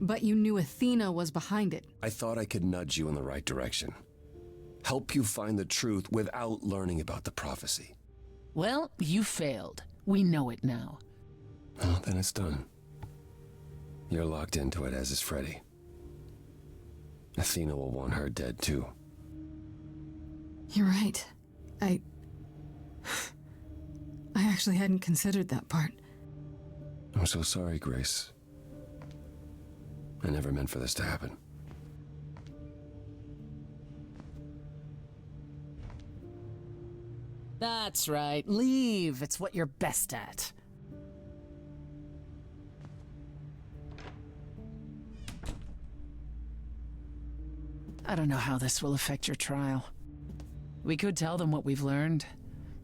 But you knew Athena was behind it. I thought I could nudge you in the right direction. Help you find the truth without learning about the prophecy. Well, you failed. We know it now. Oh, then it's done. You're locked into it, as is Freddy. Athena will want her dead, too. You're right. I actually hadn't considered that part. I'm so sorry, Grace. I never meant for this to happen. That's right. Leave. It's what you're best at. I don't know how this will affect your trial. We could tell them what we've learned.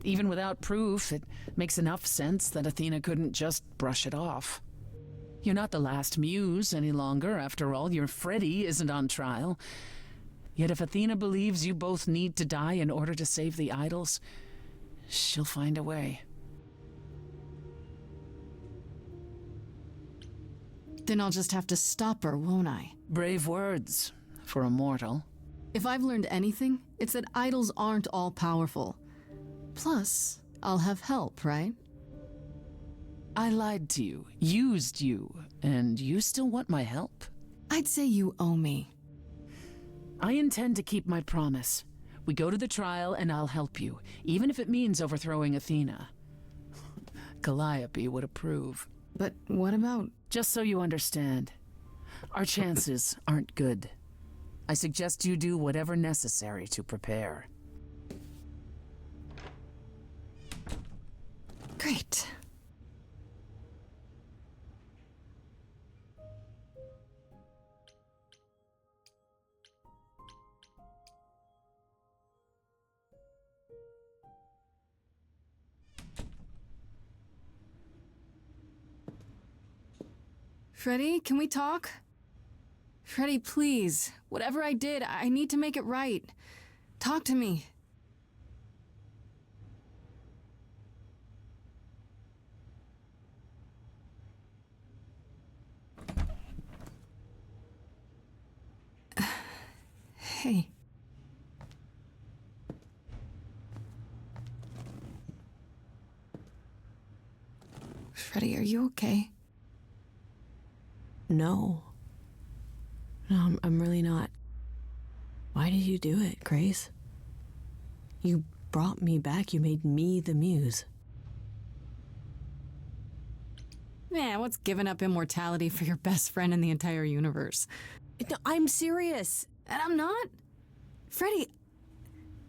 Even without proof, it makes enough sense that Athena couldn't just brush it off. You're not the last muse any longer. After all, your Freddy isn't on trial. Yet if Athena believes you both need to die in order to save the idols, she'll find a way. Then I'll just have to stop her, won't I? Brave words for a mortal. If I've learned anything, it's that idols aren't all powerful. Plus, I'll have help, right? I lied to you, used you, and you still want my help? I'd say you owe me. I intend to keep my promise. We go to the trial and I'll help you, even if it means overthrowing Athena. Calliope would approve. But what about... Just so you understand, our chances aren't good. I suggest you do whatever necessary to prepare. Great. Freddy, can we talk? Freddy, please. Whatever I did, I need to make it right. Talk to me. Hey. Freddy, are you okay? No. No, I'm really not. Why did you do it, Grace? You brought me back. You made me the muse. Man, what's giving up immortality for your best friend in the entire universe? No, I'm serious. And I'm not. Freddy,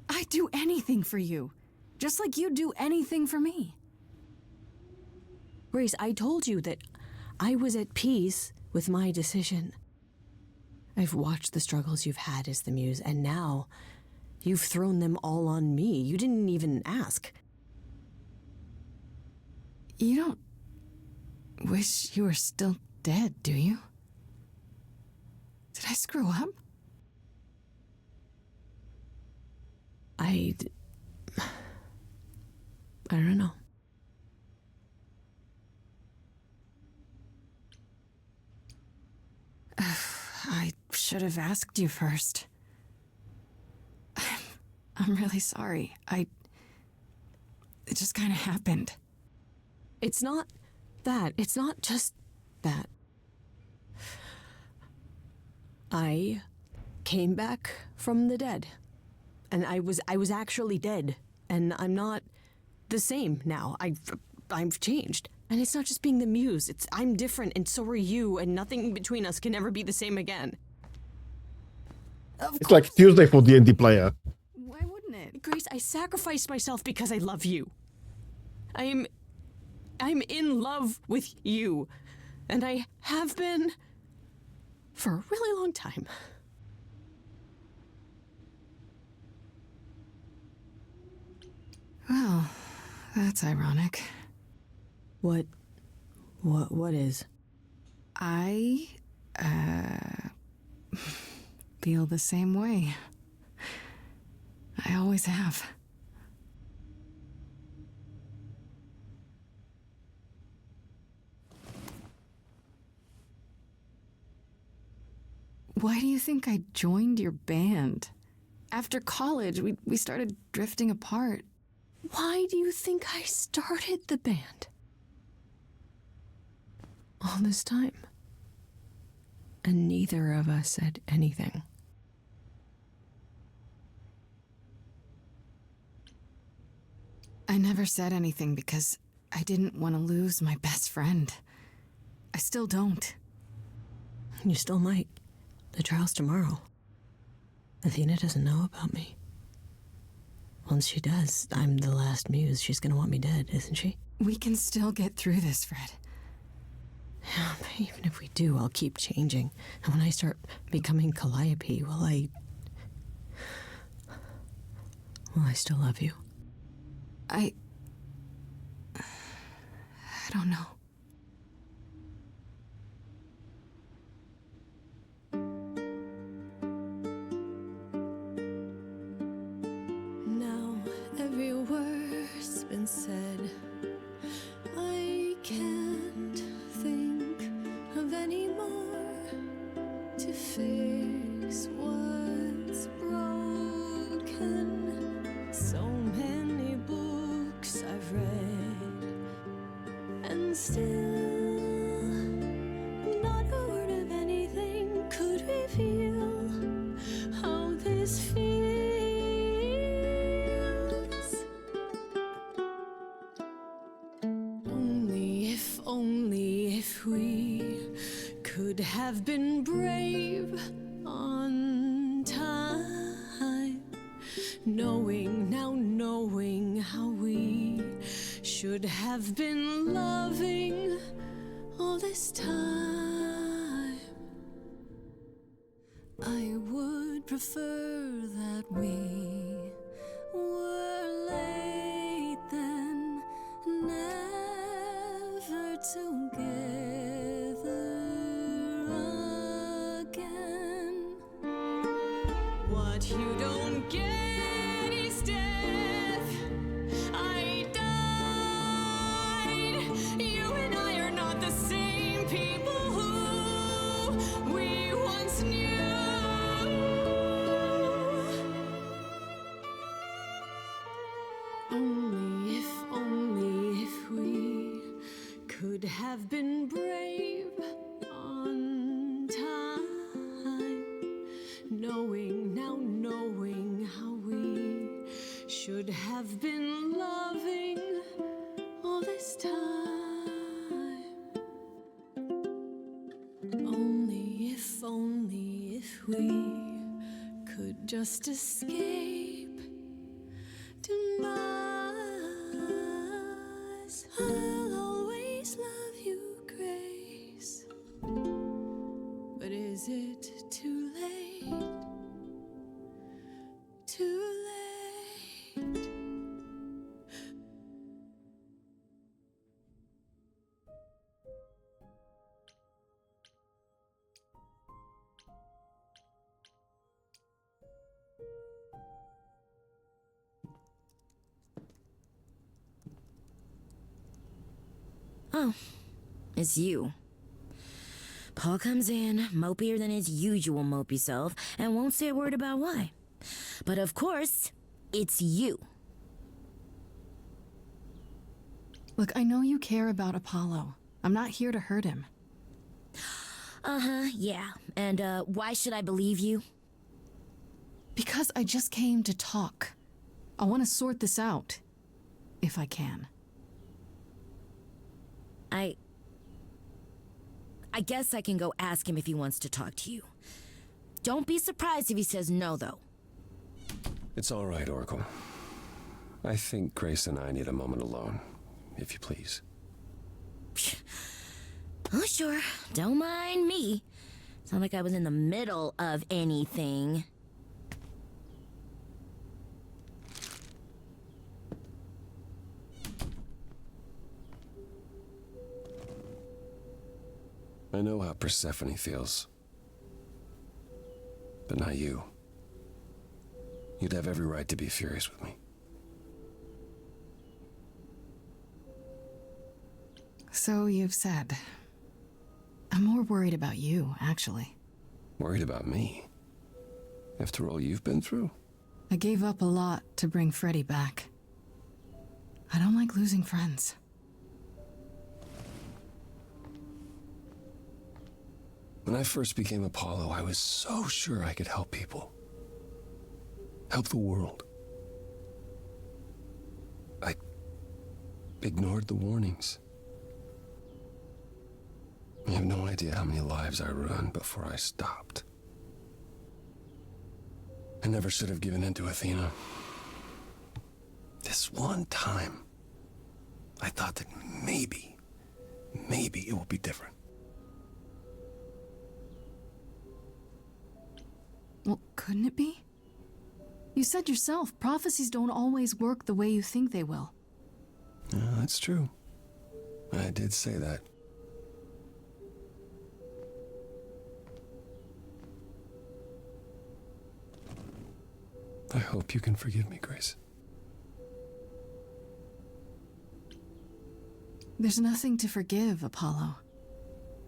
I'd do anything for you. Just like you'd do anything for me. Grace, I told you that I was at peace with my decision. I've watched the struggles you've had as the muse, and now you've thrown them all on me. You didn't even ask. You don't wish you were still dead, do you? Did I screw up? I don't know. I should have asked you first. I'm really sorry. It just kind of happened. It's not that. It's not just that. I came back from the dead. And I was actually dead. And I'm not the same now. I've changed. And it's not just being the muse. I'm different, and so are you, and nothing between us can ever be the same again. It's like Tuesday for D&D player. Why wouldn't it? Grace, I sacrificed myself because I love you. I'm in love with you. And I have been for a really long time. Well, that's ironic. What is? I, feel the same way. I always have. Why do you think I joined your band? After college, we started drifting apart. Why do you think I started the band? All this time. And neither of us said anything. I never said anything because I didn't want to lose my best friend. I still don't. You still might. The trial's tomorrow. Athena doesn't know about me. Once she does, I'm the last muse. She's gonna want me dead, isn't she? We can still get through this, Fred. Yeah, but even if we do, I'll keep changing. And when I start becoming Calliope, will I still love you? I don't know. Now every word's been said. I can't think of any more to fix what's broken. So many books I've read, and still not a word of anything could reveal how this feels. Only if we could have been brave on time, knowing how we should have been loving all this time. I would prefer that we were late then, never together again. What you don't get is death. I died. You and I are not the same people who we once knew. Only if we could have been brave on time, knowing how we should have been loving all this time. Only if we could just escape demise. I'll always love you, Grace. But is it too late? Too late? Oh, it's you. Paul comes in, mopier than his usual mopey self, and won't say a word about why. But of course, it's you. Look, I know you care about Apollo. I'm not here to hurt him. Uh-huh, yeah. And, why should I believe you? Because I just came to talk. I want to sort this out. If I can. I guess I can go ask him if he wants to talk to you. Don't be surprised if he says no, though. It's all right, Oracle. I think Grace and I need a moment alone, if you please. Oh, sure. Don't mind me. It's not like I was in the middle of anything. I know how Persephone feels. But not you. You'd have every right to be furious with me. So you've said. I'm more worried about you, actually. Worried about me? After all you've been through? I gave up a lot to bring Freddy back. I don't like losing friends. When I first became Apollo, I was so sure I could help people. Help the world. I ignored the warnings. You have no idea how many lives I ruined before I stopped. I never should have given in to Athena. This one time, I thought that maybe it will be different. Well, couldn't it be? You said yourself, prophecies don't always work the way you think they will. Yeah, that's true. I did say that. I hope you can forgive me, Grace. There's nothing to forgive, Apollo.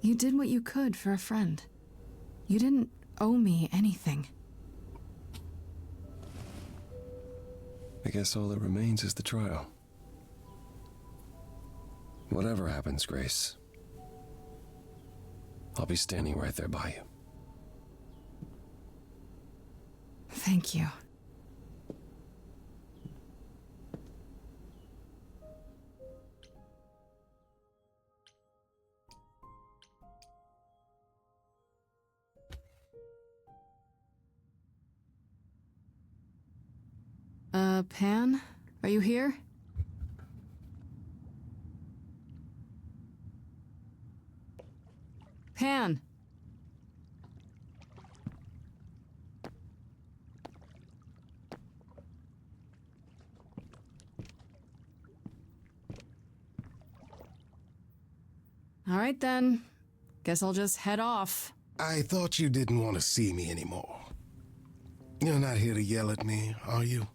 You did what you could for a friend. You didn't owe me anything. I guess all that remains is the trial. Whatever happens, Grace, I'll be standing right there by you. Thank you. Pan? Are you here? Pan! All right then. Guess I'll just head off. I thought you didn't want to see me anymore. You're not here to yell at me, are you?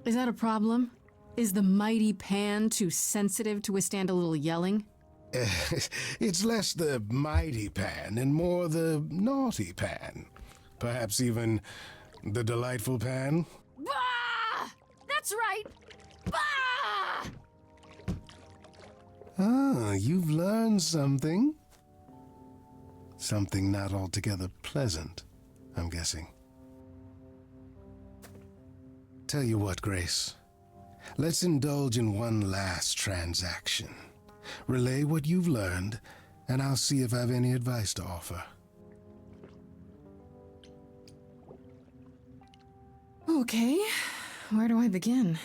Is that a problem? Is the mighty Pan too sensitive to withstand a little yelling? It's less the mighty Pan and more the naughty Pan. Perhaps even the delightful Pan? Bah! That's right! Bah! Ah, you've learned something. Something not altogether pleasant, I'm guessing. Tell you what, Grace. Let's indulge in one last transaction. Relay what you've learned, and I'll see if I have any advice to offer. Okay, where do I begin?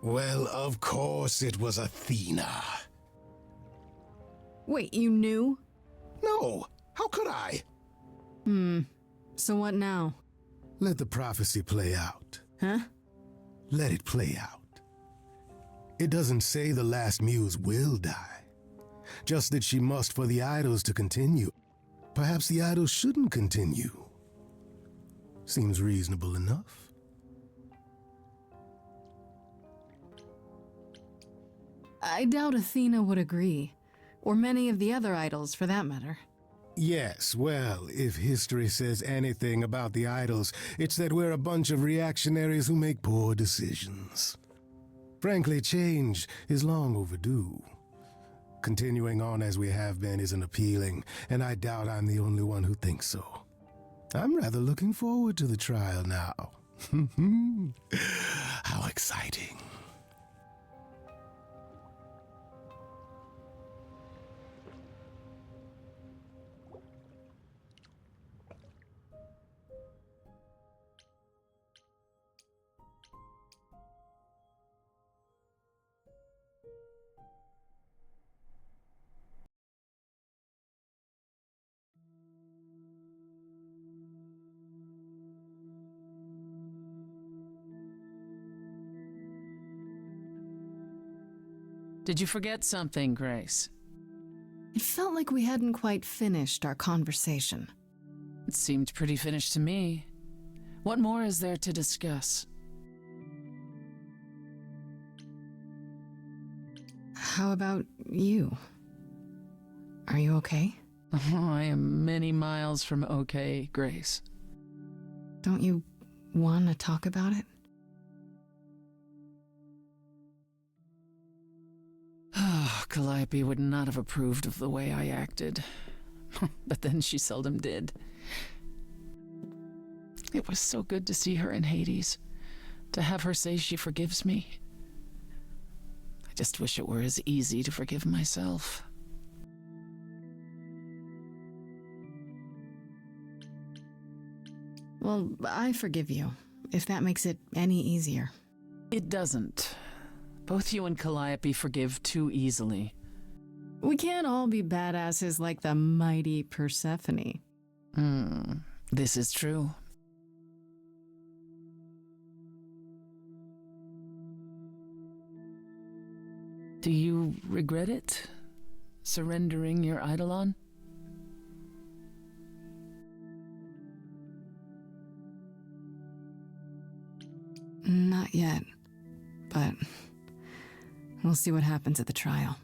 Well, of course it was Athena. Wait, you knew? No, how could I? So what now? Let the prophecy play out. Huh? Let it play out. It doesn't say the last muse will die, just that she must for the idols to continue. Perhaps the idols shouldn't continue. Seems reasonable enough. I doubt Athena would agree, or many of the other idols for that matter. Yes, well, if history says anything about the idols, it's that we're a bunch of reactionaries who make poor decisions. Frankly, change is long overdue. Continuing on as we have been isn't appealing, and I doubt I'm the only one who thinks so. I'm rather looking forward to the trial now. How exciting. Did you forget something, Grace? It felt like we hadn't quite finished our conversation. It seemed pretty finished to me. What more is there to discuss? How about you? Are you okay? Oh, I am many miles from okay, Grace. Don't you want to talk about it? Calliope would not have approved of the way I acted. But then she seldom did. It was so good to see her in Hades, to have her say she forgives me. I just wish it were as easy to forgive myself. Well, I forgive you, if that makes it any easier. It doesn't. Both you and Calliope forgive too easily. We can't all be badasses like the mighty Persephone. This is true. Do you regret it? Surrendering your Eidolon? Not yet, but we'll see what happens at the trial.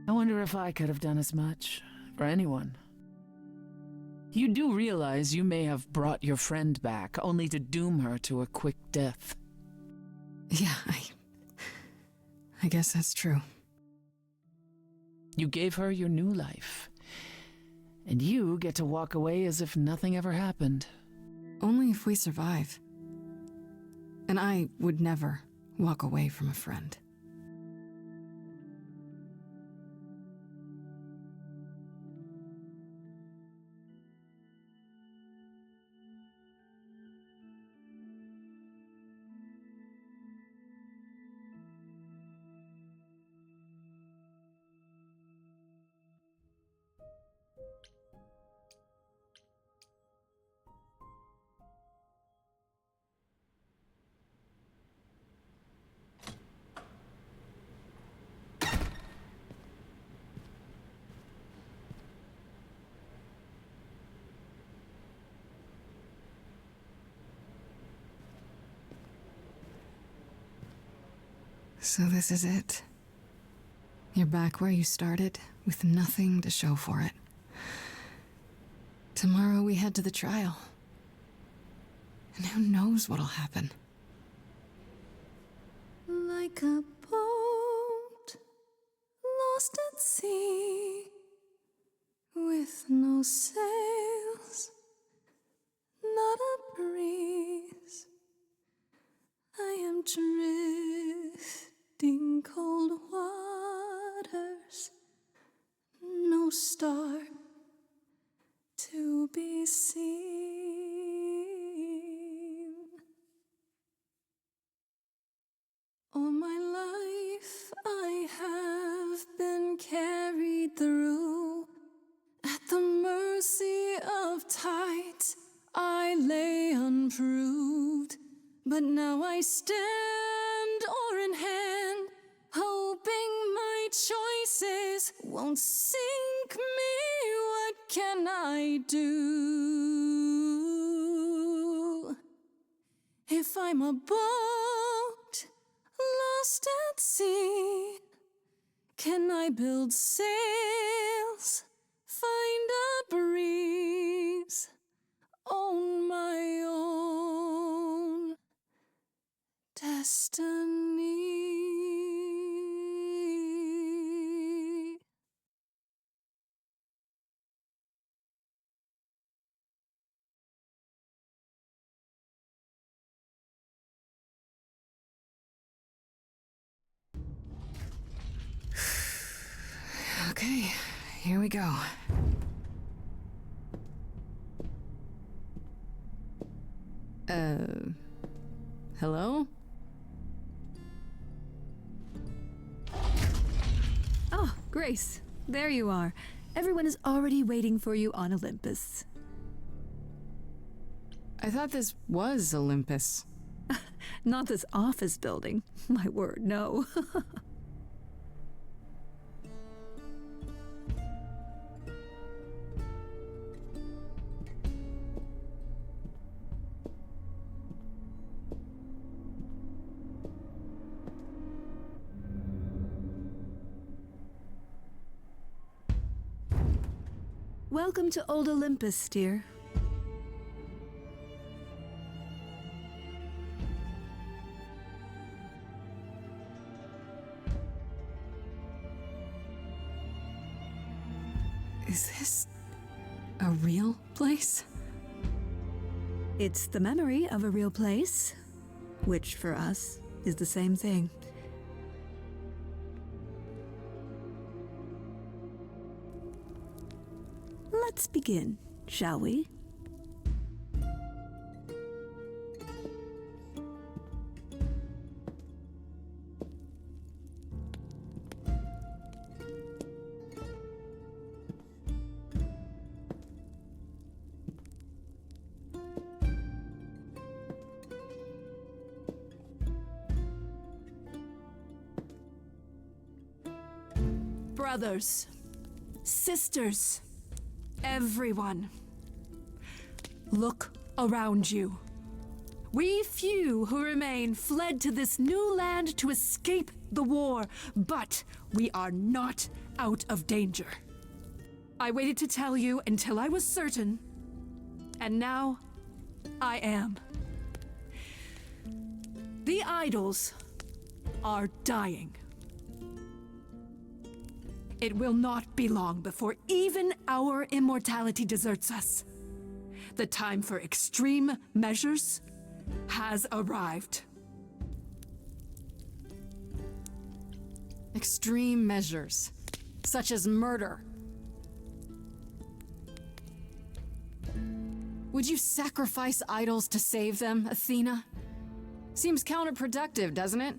I wonder if I could have done as much for anyone. You do realize you may have brought your friend back, only to doom her to a quick death. Yeah, I guess that's true. You gave her your new life, and you get to walk away as if nothing ever happened. Only if we survive. And I would never walk away from a friend. So this is it. You're back where you started, with nothing to show for it. Tomorrow we head to the trial. And who knows what'll happen. Like a boat lost at sea, with no sails, not a breeze. I am drifting cold waters, no star to be seen. All my life I have been carried through. At the mercy of tides I lay unproved. But now I stand oar in hand, hoping my choices won't sink me. What can I do? If I'm a boat lost at sea, can I build sails, find a breeze, own my own destiny? Okay, here we go. Hello? Oh, Grace, there you are. Everyone is already waiting for you on Olympus. I thought this was Olympus. Not this office building. My word, no. Welcome to Old Olympus, dear. Is this a real place? It's the memory of a real place, which for us is the same thing. Let's begin, shall we? Brothers, sisters, everyone, look around you. We few who remain fled to this new land to escape the war, but we are not out of danger. I waited to tell you until I was certain, and now I am. The idols are dying. It will not be long before even our immortality deserts us. The time for extreme measures has arrived. Extreme measures, such as murder. Would you sacrifice idols to save them, Athena? Seems counterproductive, doesn't it?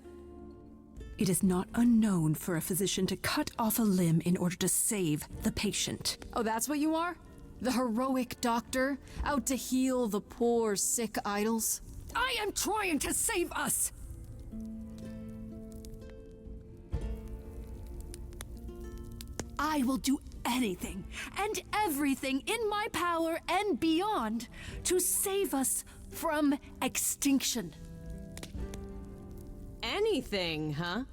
It is not unknown for a physician to cut off a limb in order to save the patient. Oh, that's what you are? The heroic doctor, out to heal the poor, sick idols? I am trying to save us! I will do anything and everything in my power and beyond to save us from extinction. Anything, huh?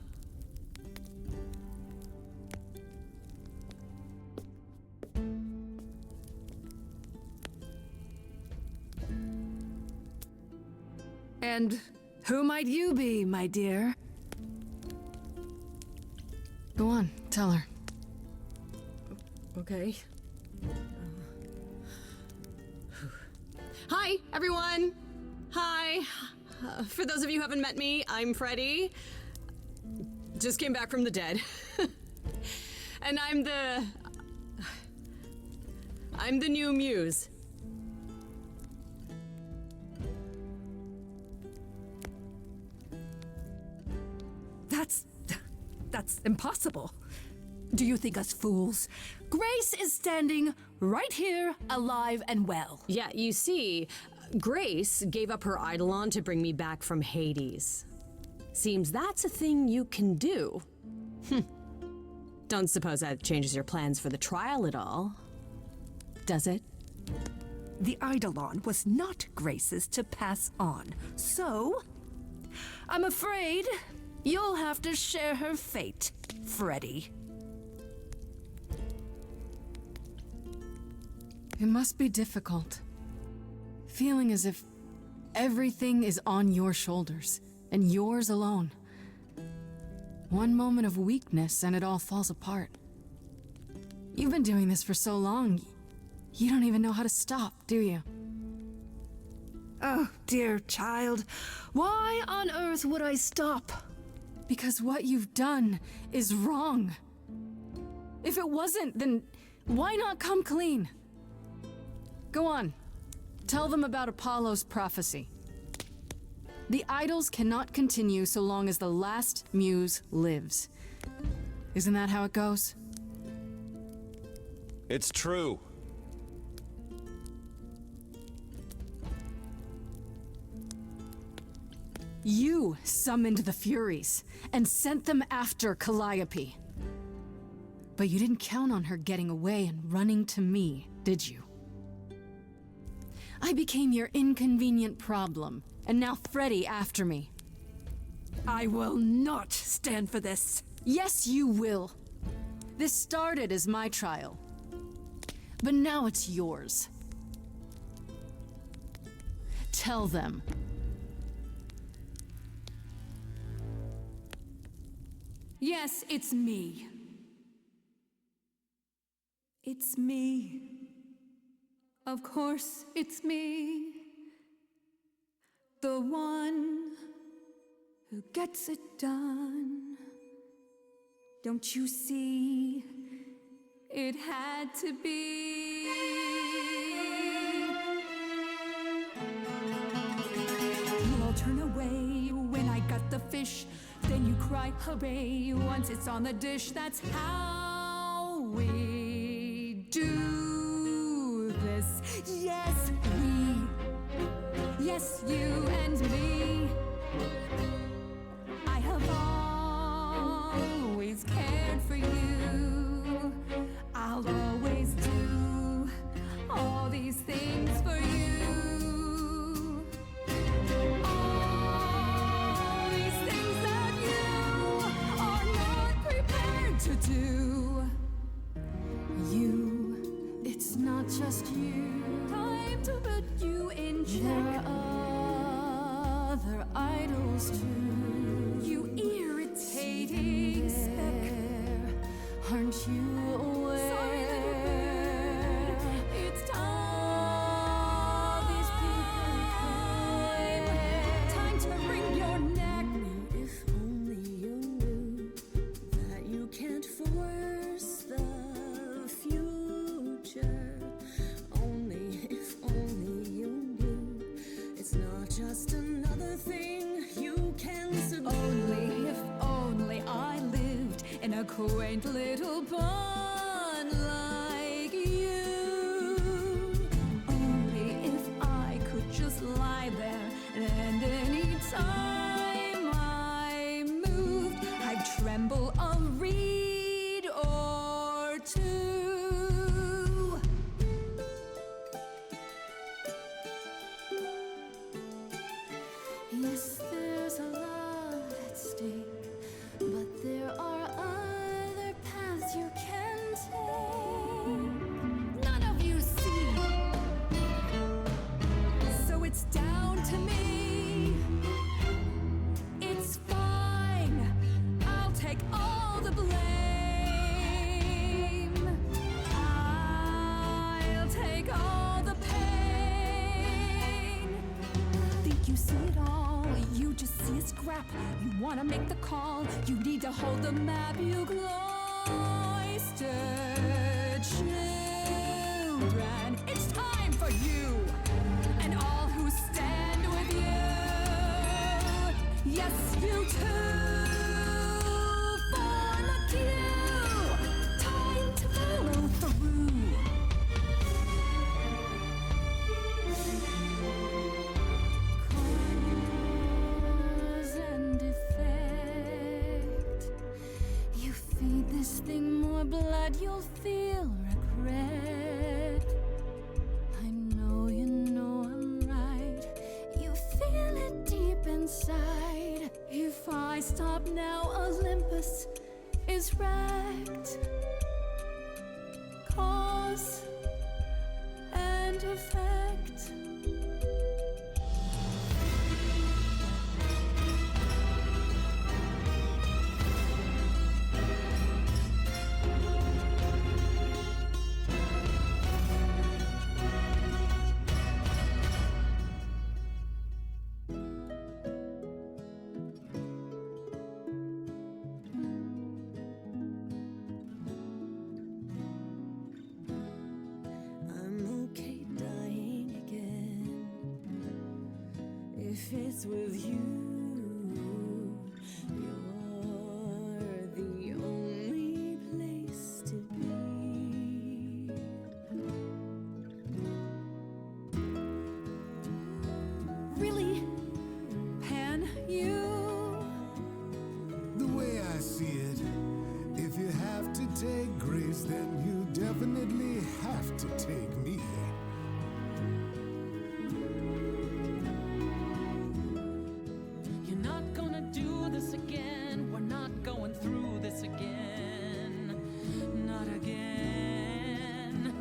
And who might you be, my dear? Go on, tell her. Okay. Hi, everyone! Hi! For those of you who haven't met me, I'm Freddie. Just came back from the dead. And I'm the new muse. That's impossible. Do you think us fools? Grace is standing right here, alive and well. Yeah, you see, Grace gave up her Eidolon to bring me back from Hades. Seems that's a thing you can do. Don't suppose that changes your plans for the trial at all, does it? The Eidolon was not Grace's to pass on, so I'm afraid you'll have to share her fate, Freddie. It must be difficult. Feeling as if everything is on your shoulders, and yours alone. One moment of weakness and it all falls apart. You've been doing this for so long, you don't even know how to stop, do you? Oh, dear child, why on earth would I stop? Because what you've done is wrong. If it wasn't, then why not come clean? Go on. Tell them about Apollo's prophecy. The idols cannot continue so long as the last muse lives. Isn't that how it goes? It's true. You summoned the Furies and sent them after Calliope. But you didn't count on her getting away and running to me, did you? I became your inconvenient problem, and now Freddie after me. I will not stand for this. Yes, you will. This started as my trial. but now it's yours. Tell them. Yes, it's me. It's me. Of course, it's me. The one who gets it done. Don't you see? It had to be. You all turn away when I got the fish. Then you cry hooray once it's on the dish. That's how we do this. Yes, we. Yes, you and me. I have always cared for you. I'll always do all these things for you. All these things that you are not prepared to do. You, it's not just you. Time to put you in check. There are other idols too. You irritating speck. Aren't you aware? Sorry, little bird. It's time. These people time to wring your neck. If only you knew that you can't force the future. Only if only you knew it's not just another thing you can subdue. Only if only I lived in a quaint little pond like you. Only if I could just lie there, and any time I moved, I'd tremble a reed or two. Yes, there's a lot at stake, but there are other paths you can take. None of you see. So it's down to me. It's fine. I'll take all the blame. I'll take all the pain. Think you see it all? You just see a scrap. You wanna make the call. You need to hold the map. You cloistered children. It's time for you and all who stand with you. Yes, you too. Form a queue. Time to follow through. Cause and effect. You feed this thing more blood, you'll feel regret. I know you know I'm right. You feel it deep inside. If I stop now, Olympus is wrecked. Cause and effect. I'm okay dying again if it's with you. You're the only place to be. Really? Pan, you? The way I see it, if you have to take Grace, then you definitely have to take me. You're not gonna do this again. We're not going through this again. Not again.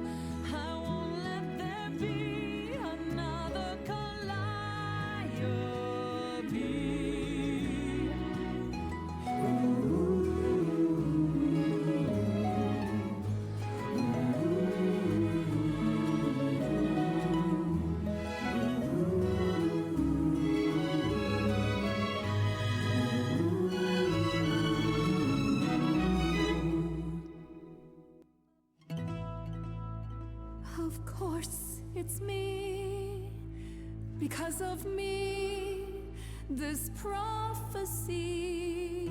Of course, it's me. Because of me, this prophecy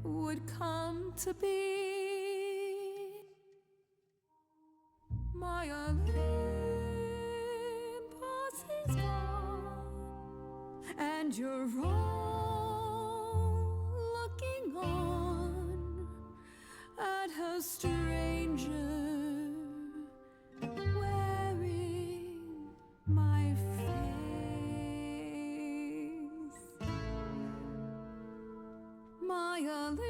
would come to be. My Olympus is gone, and you're all looking on at a stranger wearing my face. My Olympus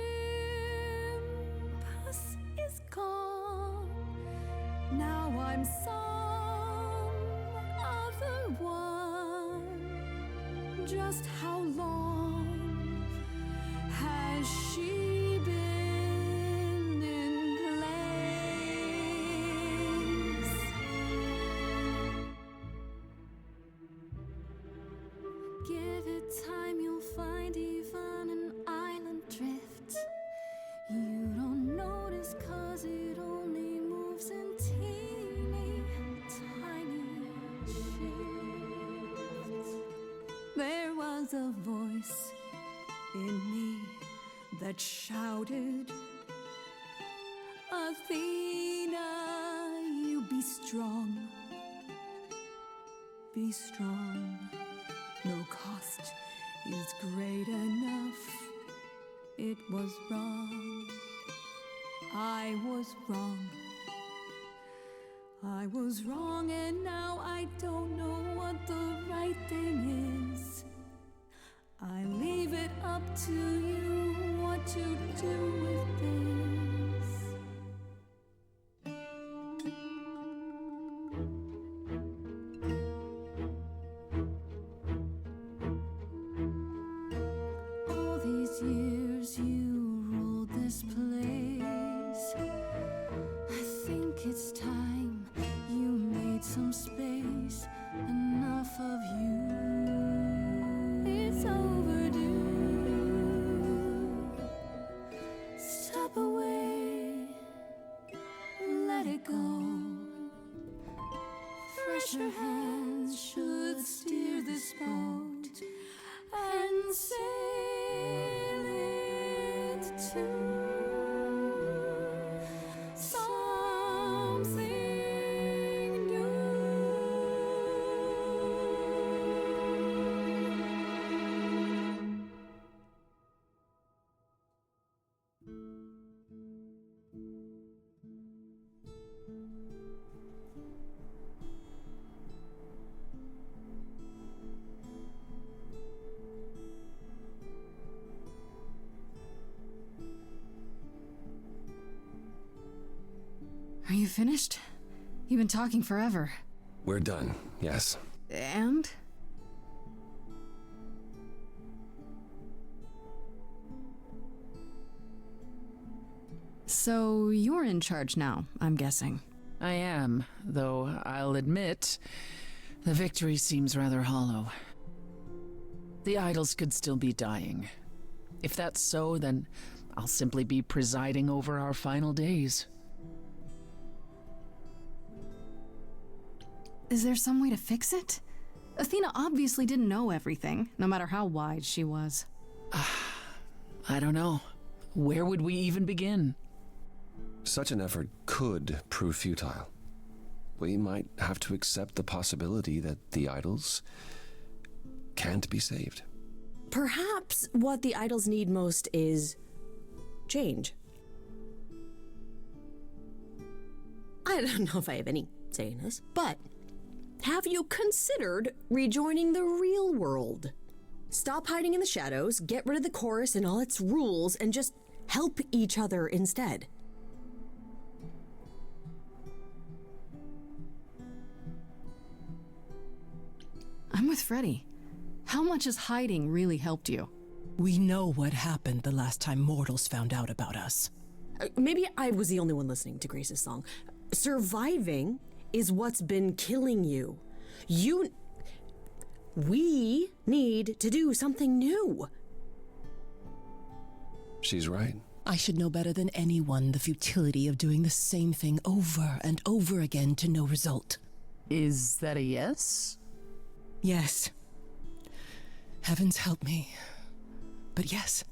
is gone. Now I'm some other one. Just how long has she been in place? Give it time, you'll find even an island drift. You don't notice 'cause it only moves in teeny tiny shifts. There was a voice in me that shouted, Athena, you be strong. Be strong. No cost is great enough. It was wrong. I was wrong. I was wrong, and now I don't know what the right thing is. I leave it up to you what to do with this. All these years you ruled this place. I think it's time you made some space. Enough of you. It's overdue. Step away. Let it go. Fresher hands should steer this boat and sail it to something new. Are you finished? You've been talking forever. We're done, yes. And? So you're in charge now, I'm guessing. I am, though I'll admit, the victory seems rather hollow. The idols could still be dying. If that's so, then I'll simply be presiding over our final days. Is there some way to fix it? Athena obviously didn't know everything, no matter how wise she was. I don't know. Where would we even begin? Such an effort could prove futile. We might have to accept the possibility that the idols can't be saved. Perhaps what the idols need most is change. I don't know if I have any say in this, but have you considered rejoining the real world? Stop hiding in the shadows, get rid of the chorus and all its rules, and just help each other instead. I'm with Freddy. How much has hiding really helped you? We know what happened the last time mortals found out about us. Maybe I was the only one listening to Grace's song. Surviving is what's been killing you. We need to do something new. She's right. I should know better than anyone the futility of doing the same thing over and over again to no result. Is that a yes? Yes. Heavens help me. But yes.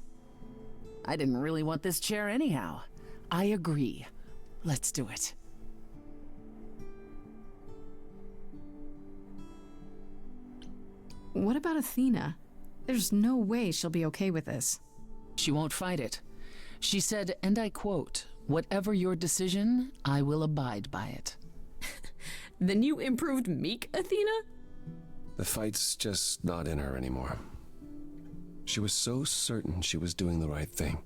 I didn't really want this chair anyhow. I agree. Let's do it. What about Athena? There's no way she'll be okay with this. She won't fight it. She said, and I quote, "Whatever your decision, I will abide by it." Then you improved meek, Athena? The fight's just not in her anymore. She was so certain she was doing the right thing.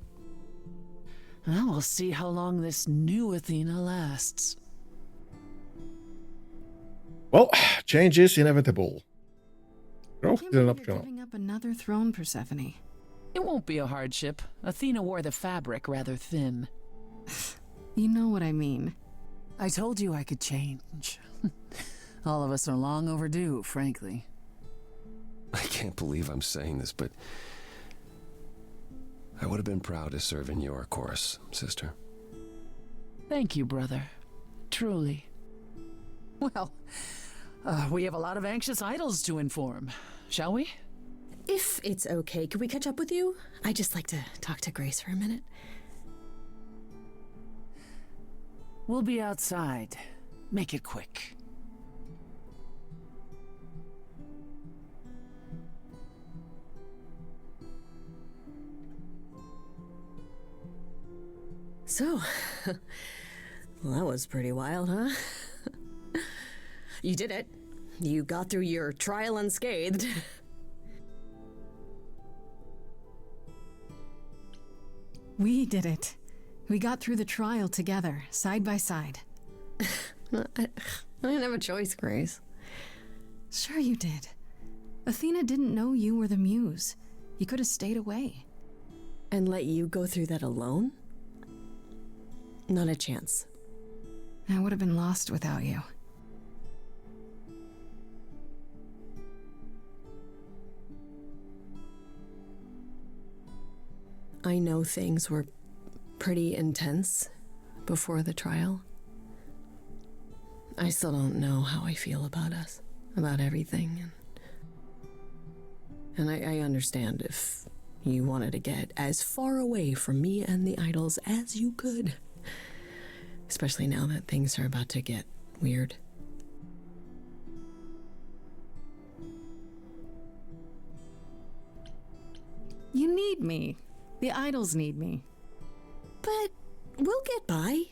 Well, we'll see how long this new Athena lasts. Well, change is inevitable. Growth is an optional. Giving up another throne, Persephone. It won't be a hardship. Athena wore the fabric rather thin. You know what I mean. I told you I could change. All of us are long overdue, frankly. I can't believe I'm saying this, but I would have been proud to serve in your course, sister. Thank you, brother. Truly. Well, we have a lot of anxious idols to inform, shall we? If it's okay, could we catch up with you? I'd just like to talk to Grace for a minute. We'll be outside. Make it quick. So, well, that was pretty wild, huh? You did it. You got through your trial unscathed. We did it. We got through the trial together, side by side. I didn't have a choice, Grace. Sure you did. Athena didn't know you were the muse. You could have stayed away. And let you go through that alone? Not a chance. I would have been lost without you. I know things were pretty intense before the trial. I still don't know how I feel about us, about everything. And I understand if you wanted to get as far away from me and the idols as you could. Especially now that things are about to get weird. You need me. The idols need me. But we'll get by.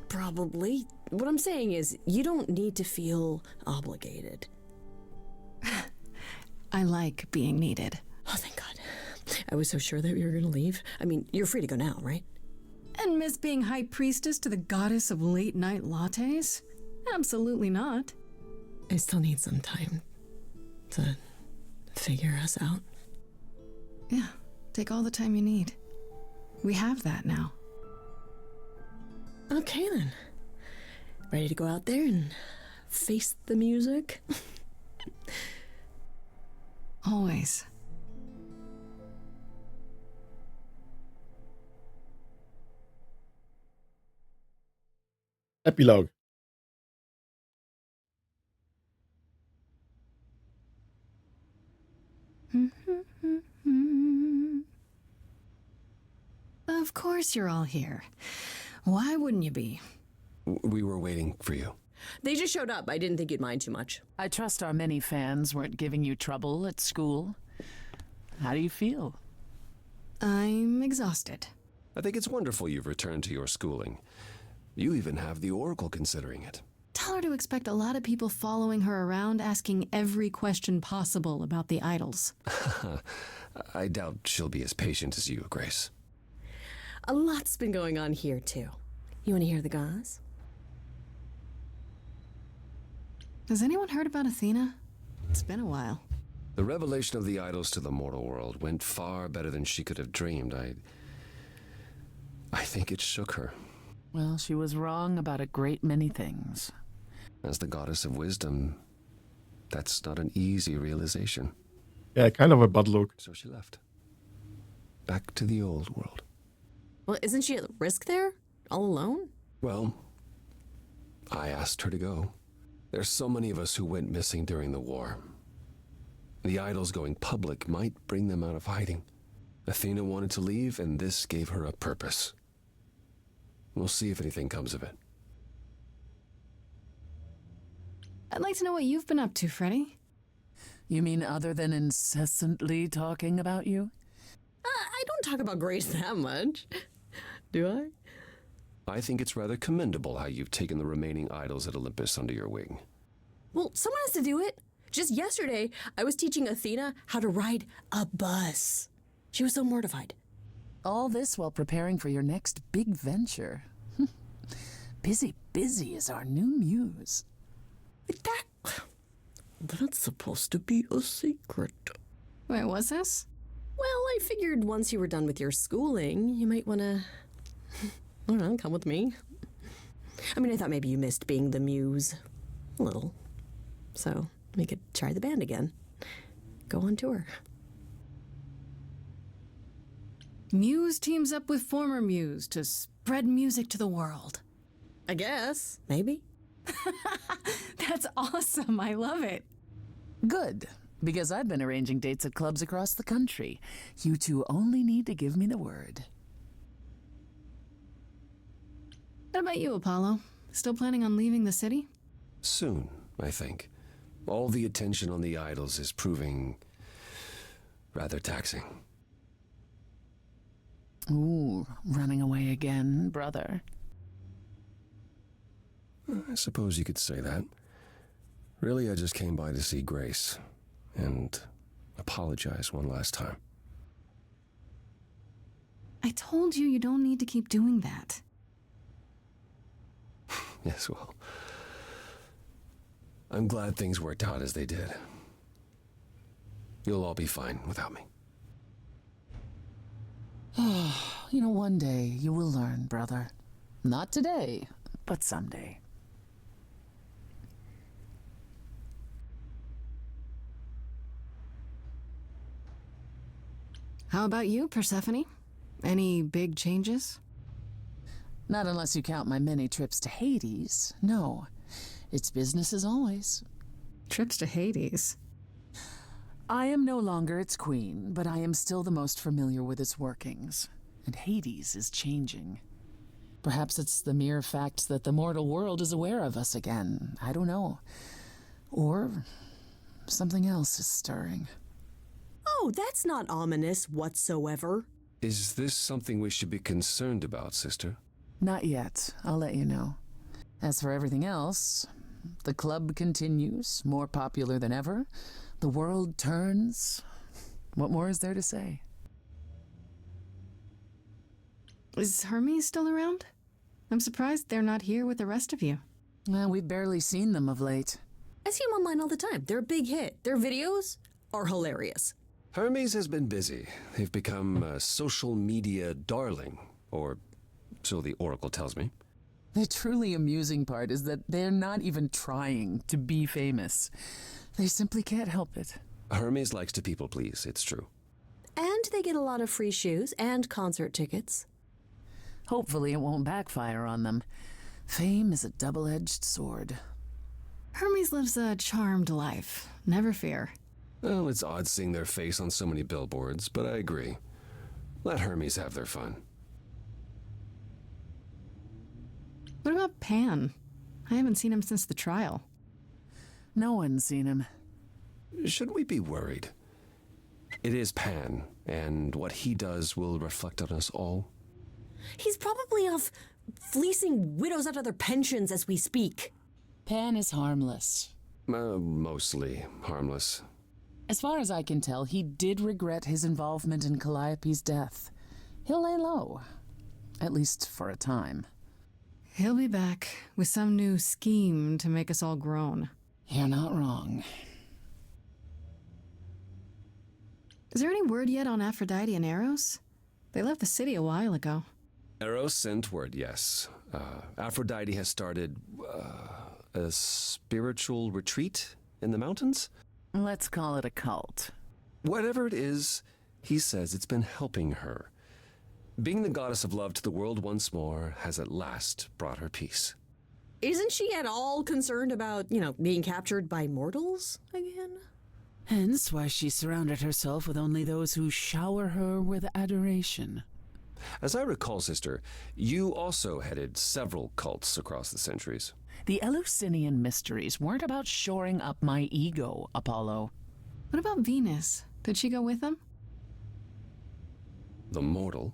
Probably. What I'm saying is, you don't need to feel obligated. I like being needed. Oh, thank God. I was so sure that you were going to leave. I mean, you're free to go now, right? And miss being high priestess to the goddess of late night lattes? Absolutely not. I still need some time to figure us out. Yeah, take all the time you need. We have that now. Okay then. Ready to go out there and face the music? Always. Epilogue. Of course you're all here. Why wouldn't you be? We were waiting for you. They just showed up. I didn't think you'd mind too much. I trust our many fans weren't giving you trouble at school. How do you feel? I'm exhausted. I think it's wonderful you've returned to your schooling. You even have the Oracle considering it. Tell her to expect a lot of people following her around asking every question possible about the idols. I doubt she'll be as patient as you, Grace. A lot's been going on here, too. You want to hear the gauze? Has anyone heard about Athena? It's been a while. The revelation of the idols to the mortal world went far better than she could have dreamed. I think it shook her. Well, she was wrong about a great many things. As the goddess of wisdom, that's not an easy realization. Yeah, kind of a bad look. So she left. Back to the old world. Well, isn't she at risk there? All alone? Well, I asked her to go. There's so many of us who went missing during the war. The idols going public might bring them out of hiding. Athena wanted to leave, and this gave her a purpose. We'll see if anything comes of it. I'd like to know what you've been up to, Freddy. You mean other than incessantly talking about you? I don't talk about Grace that much. Do I? I think it's rather commendable how you've taken the remaining idols at Olympus under your wing. Well, someone has to do it. Just yesterday, I was teaching Athena how to ride a bus. She was so mortified. All this while preparing for your next big venture. Busy is our new muse. That's supposed to be a secret. Wait, what's this? Well, I figured once you were done with your schooling, you might want to, I don't know, come with me. I mean, I thought maybe you missed being the muse. A little. So we could try the band again. Go on tour. Muse teams up with former Muse to spread music to the world. I guess. Maybe. That's awesome. I love it. Good, because I've been arranging dates at clubs across the country. You two only need to give me the word. What about you, Apollo? Still planning on leaving the city? Soon, I think. All the attention on the idols is proving rather taxing. Ooh, running away again, brother. I suppose you could say that. Really, I just came by to see Grace and apologize one last time. I told you don't need to keep doing that. Yes, well, I'm glad things worked out as they did. You'll all be fine without me. You know, one day you will learn, brother. Not today, but someday. How about you, Persephone? Any big changes? Not unless you count my many trips to Hades. No, it's business as always. Trips to Hades? I am no longer its queen, but I am still the most familiar with its workings. And Hades is changing. Perhaps it's the mere fact that the mortal world is aware of us again. I don't know. Or something else is stirring. Oh, that's not ominous whatsoever. Is this something we should be concerned about, sister? Not yet. I'll let you know. As for everything else, the club continues, more popular than ever. The world turns. What more is there to say? Is Hermes still around? I'm surprised they're not here with the rest of you. Well, we've barely seen them of late. I see them online all the time. They're a big hit. Their videos are hilarious. Hermes has been busy. They've become a social media darling, or so the Oracle tells me. The truly amusing part is that they're not even trying to be famous. They simply can't help it. Hermes likes to people please, it's true. And they get a lot of free shoes and concert tickets. Hopefully it won't backfire on them. Fame is a double-edged sword. Hermes lives a charmed life. Never fear. Well, it's odd seeing their face on so many billboards, but I agree. Let Hermes have their fun. What about Pan? I haven't seen him since the trial. No one's seen him. Shouldn't we be worried? It is Pan, and what he does will reflect on us all. He's probably off fleecing widows out of their pensions as we speak. Pan is harmless. Mostly harmless. As far as I can tell, he did regret his involvement in Calliope's death. He'll lay low. At least for a time. He'll be back with some new scheme to make us all groan. You're not wrong. Is there any word yet on Aphrodite and Eros? They left the city a while ago. Eros sent word, yes. Aphrodite has started a spiritual retreat in the mountains? Let's call it a cult. Whatever it is, he says it's been helping her. Being the goddess of love to the world once more has at last brought her peace. Isn't she at all concerned about, being captured by mortals again? Hence why she surrounded herself with only those who shower her with adoration. As I recall, sister, you also headed several cults across the centuries. The Eleusinian mysteries weren't about shoring up my ego, Apollo. What about Venus? Did she go with them? The mortal?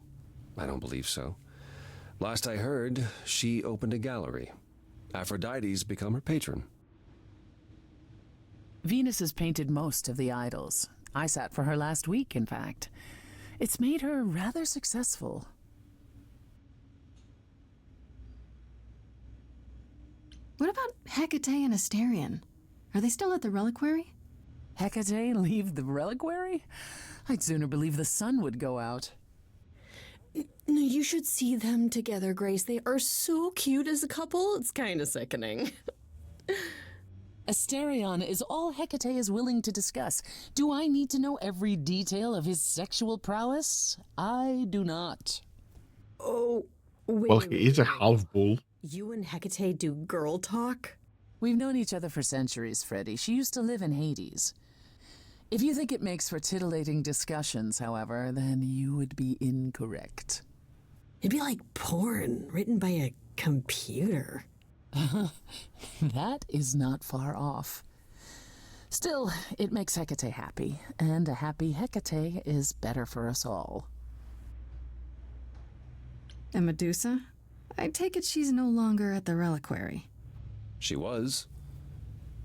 I don't believe so. Last I heard, she opened a gallery. Aphrodite's become her patron. Venus has painted most of the idols. I sat for her last week, in fact. It's made her rather successful. What about Hecate and Asterion? Are they still at the reliquary? Hecate leave the reliquary? I'd sooner believe the sun would go out. No, you should see them together, Grace. They are so cute as a couple. It's kind of sickening. Asterion is all Hecate is willing to discuss. Do I need to know every detail of his sexual prowess? I do not. Oh, wait. Well, he is a half bull. You and Hecate do girl talk? We've known each other for centuries, Freddie. She used to live in Hades. If you think it makes for titillating discussions, however, then you would be incorrect. It'd be like porn written by a computer. That is not far off. Still, it makes Hecate happy, and a happy Hecate is better for us all. And Medusa? I take it she's no longer at the reliquary. She was.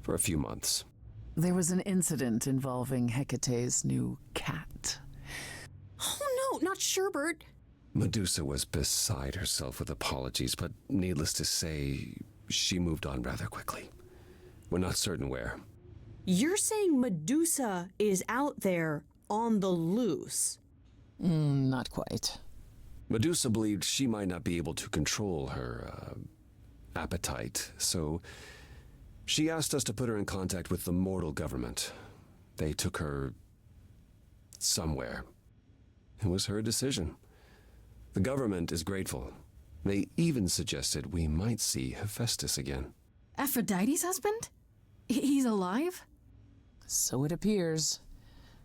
For a few months. There was an incident involving Hecate's new cat. Oh no, not Sherbert. Medusa was beside herself with apologies, but needless to say, she moved on rather quickly. We're not certain where. You're saying Medusa is out there on the loose? Not quite. Medusa believed she might not be able to control her appetite, so she asked us to put her in contact with the mortal government. They took her somewhere. It was her decision. The government is grateful. They even suggested we might see Hephaestus again. Aphrodite's husband? He's alive? So it appears.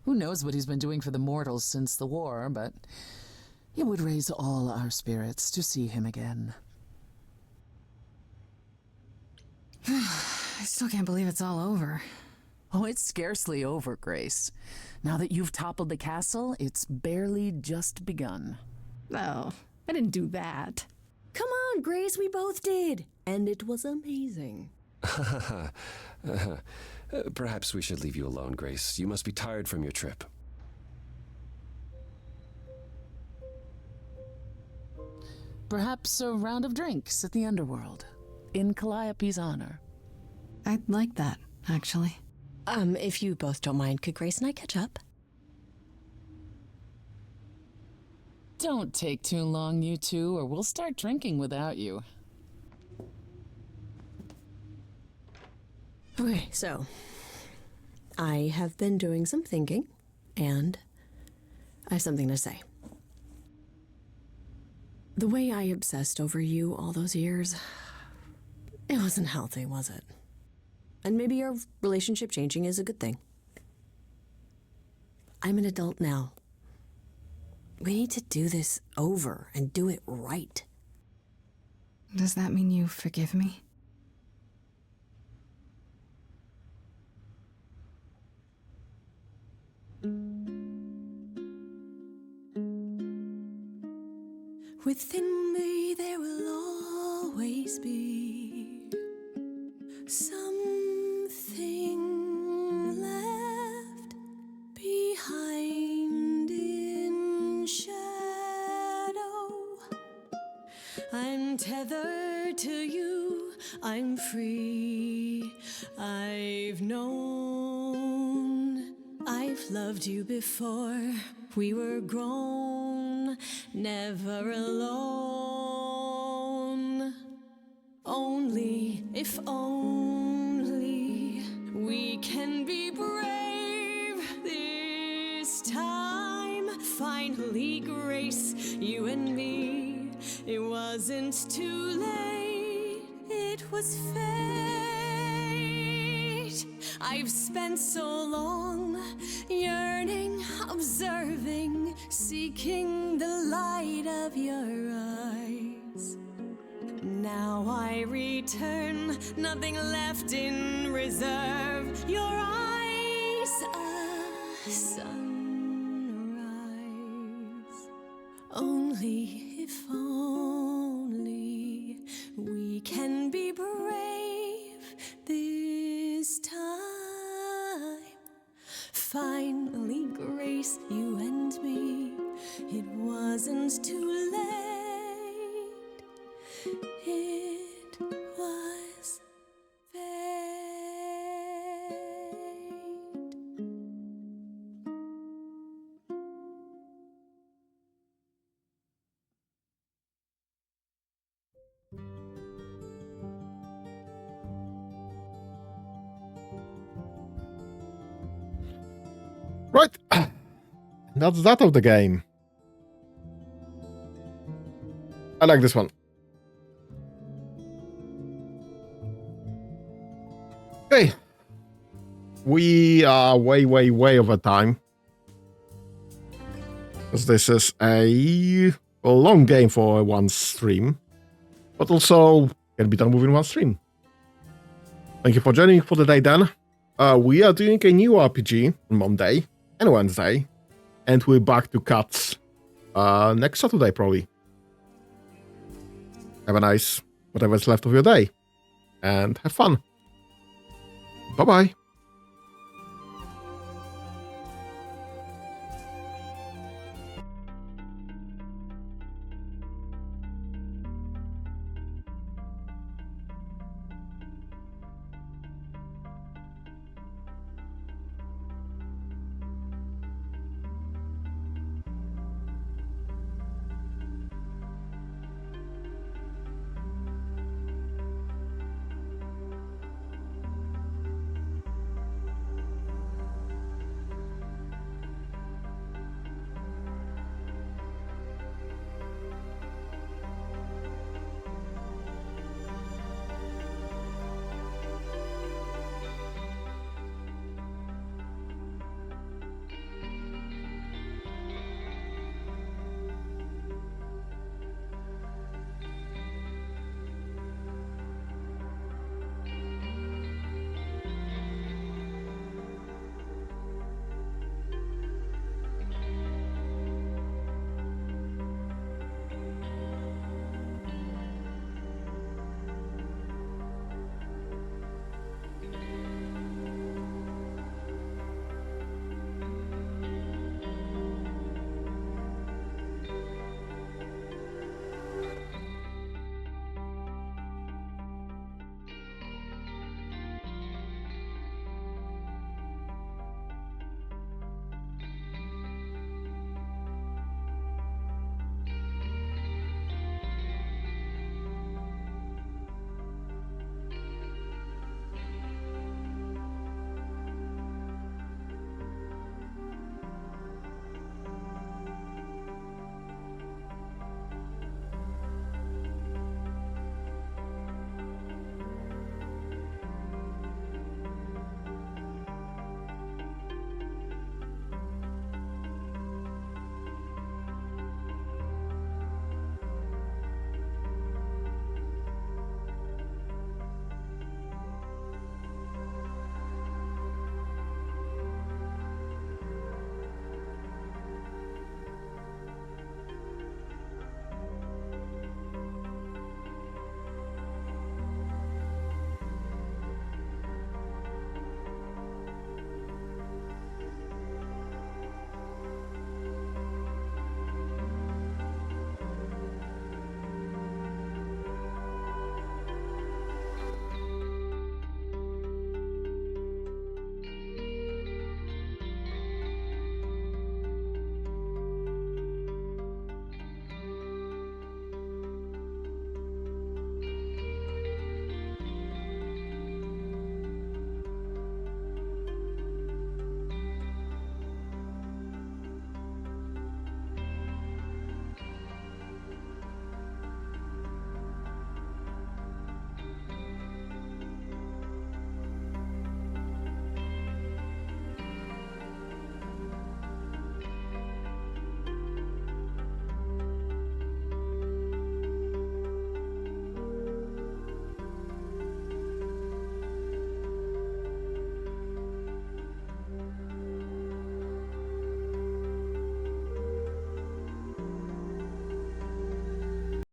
Who knows what he's been doing for the mortals since the war, but it would raise all our spirits to see him again. I still can't believe it's all over. Oh, it's scarcely over, Grace. Now that you've toppled the castle, it's barely just begun. Oh, I didn't do that. Come on, Grace, we both did. And it was amazing. Perhaps we should leave you alone, Grace. You must be tired from your trip. Perhaps a round of drinks at the underworld, in Calliope's honor. I'd like that, actually. If you both don't mind, could Grace and I catch up? Don't take too long, you two, or we'll start drinking without you. Okay, so I have been doing some thinking, and I have something to say. The way I obsessed over you all those years, it wasn't healthy, was it? And maybe our relationship changing is a good thing. I'm an adult now. We need to do this over and do it right. Does that mean you forgive me? Within me there will always be something left behind in shadow. I'm tethered to you, I'm free. I've known, I've loved you before. We were grown, never alone. Only, if only, we can be brave this time. finally, Grace, you and me. It wasn't too late, it was fate. I've spent so long yearning, observing, seeking the light of your eyes. Now I return, nothing left in reserve. Your eyes, a sunrise. If only we can be brave this time. Finally, Grace, you and me. It wasn't too late. It was Right. That's that of the game. I like this one. Okay. We are way over time. Because this is a long game for one stream. But also can be done within one stream. Thank you for joining for the day, Dan. We are doing a new RPG on Monday and Wednesday. And we're back to Cats next Saturday, probably. Have a nice whatever's left of your day. And have fun. Bye-bye.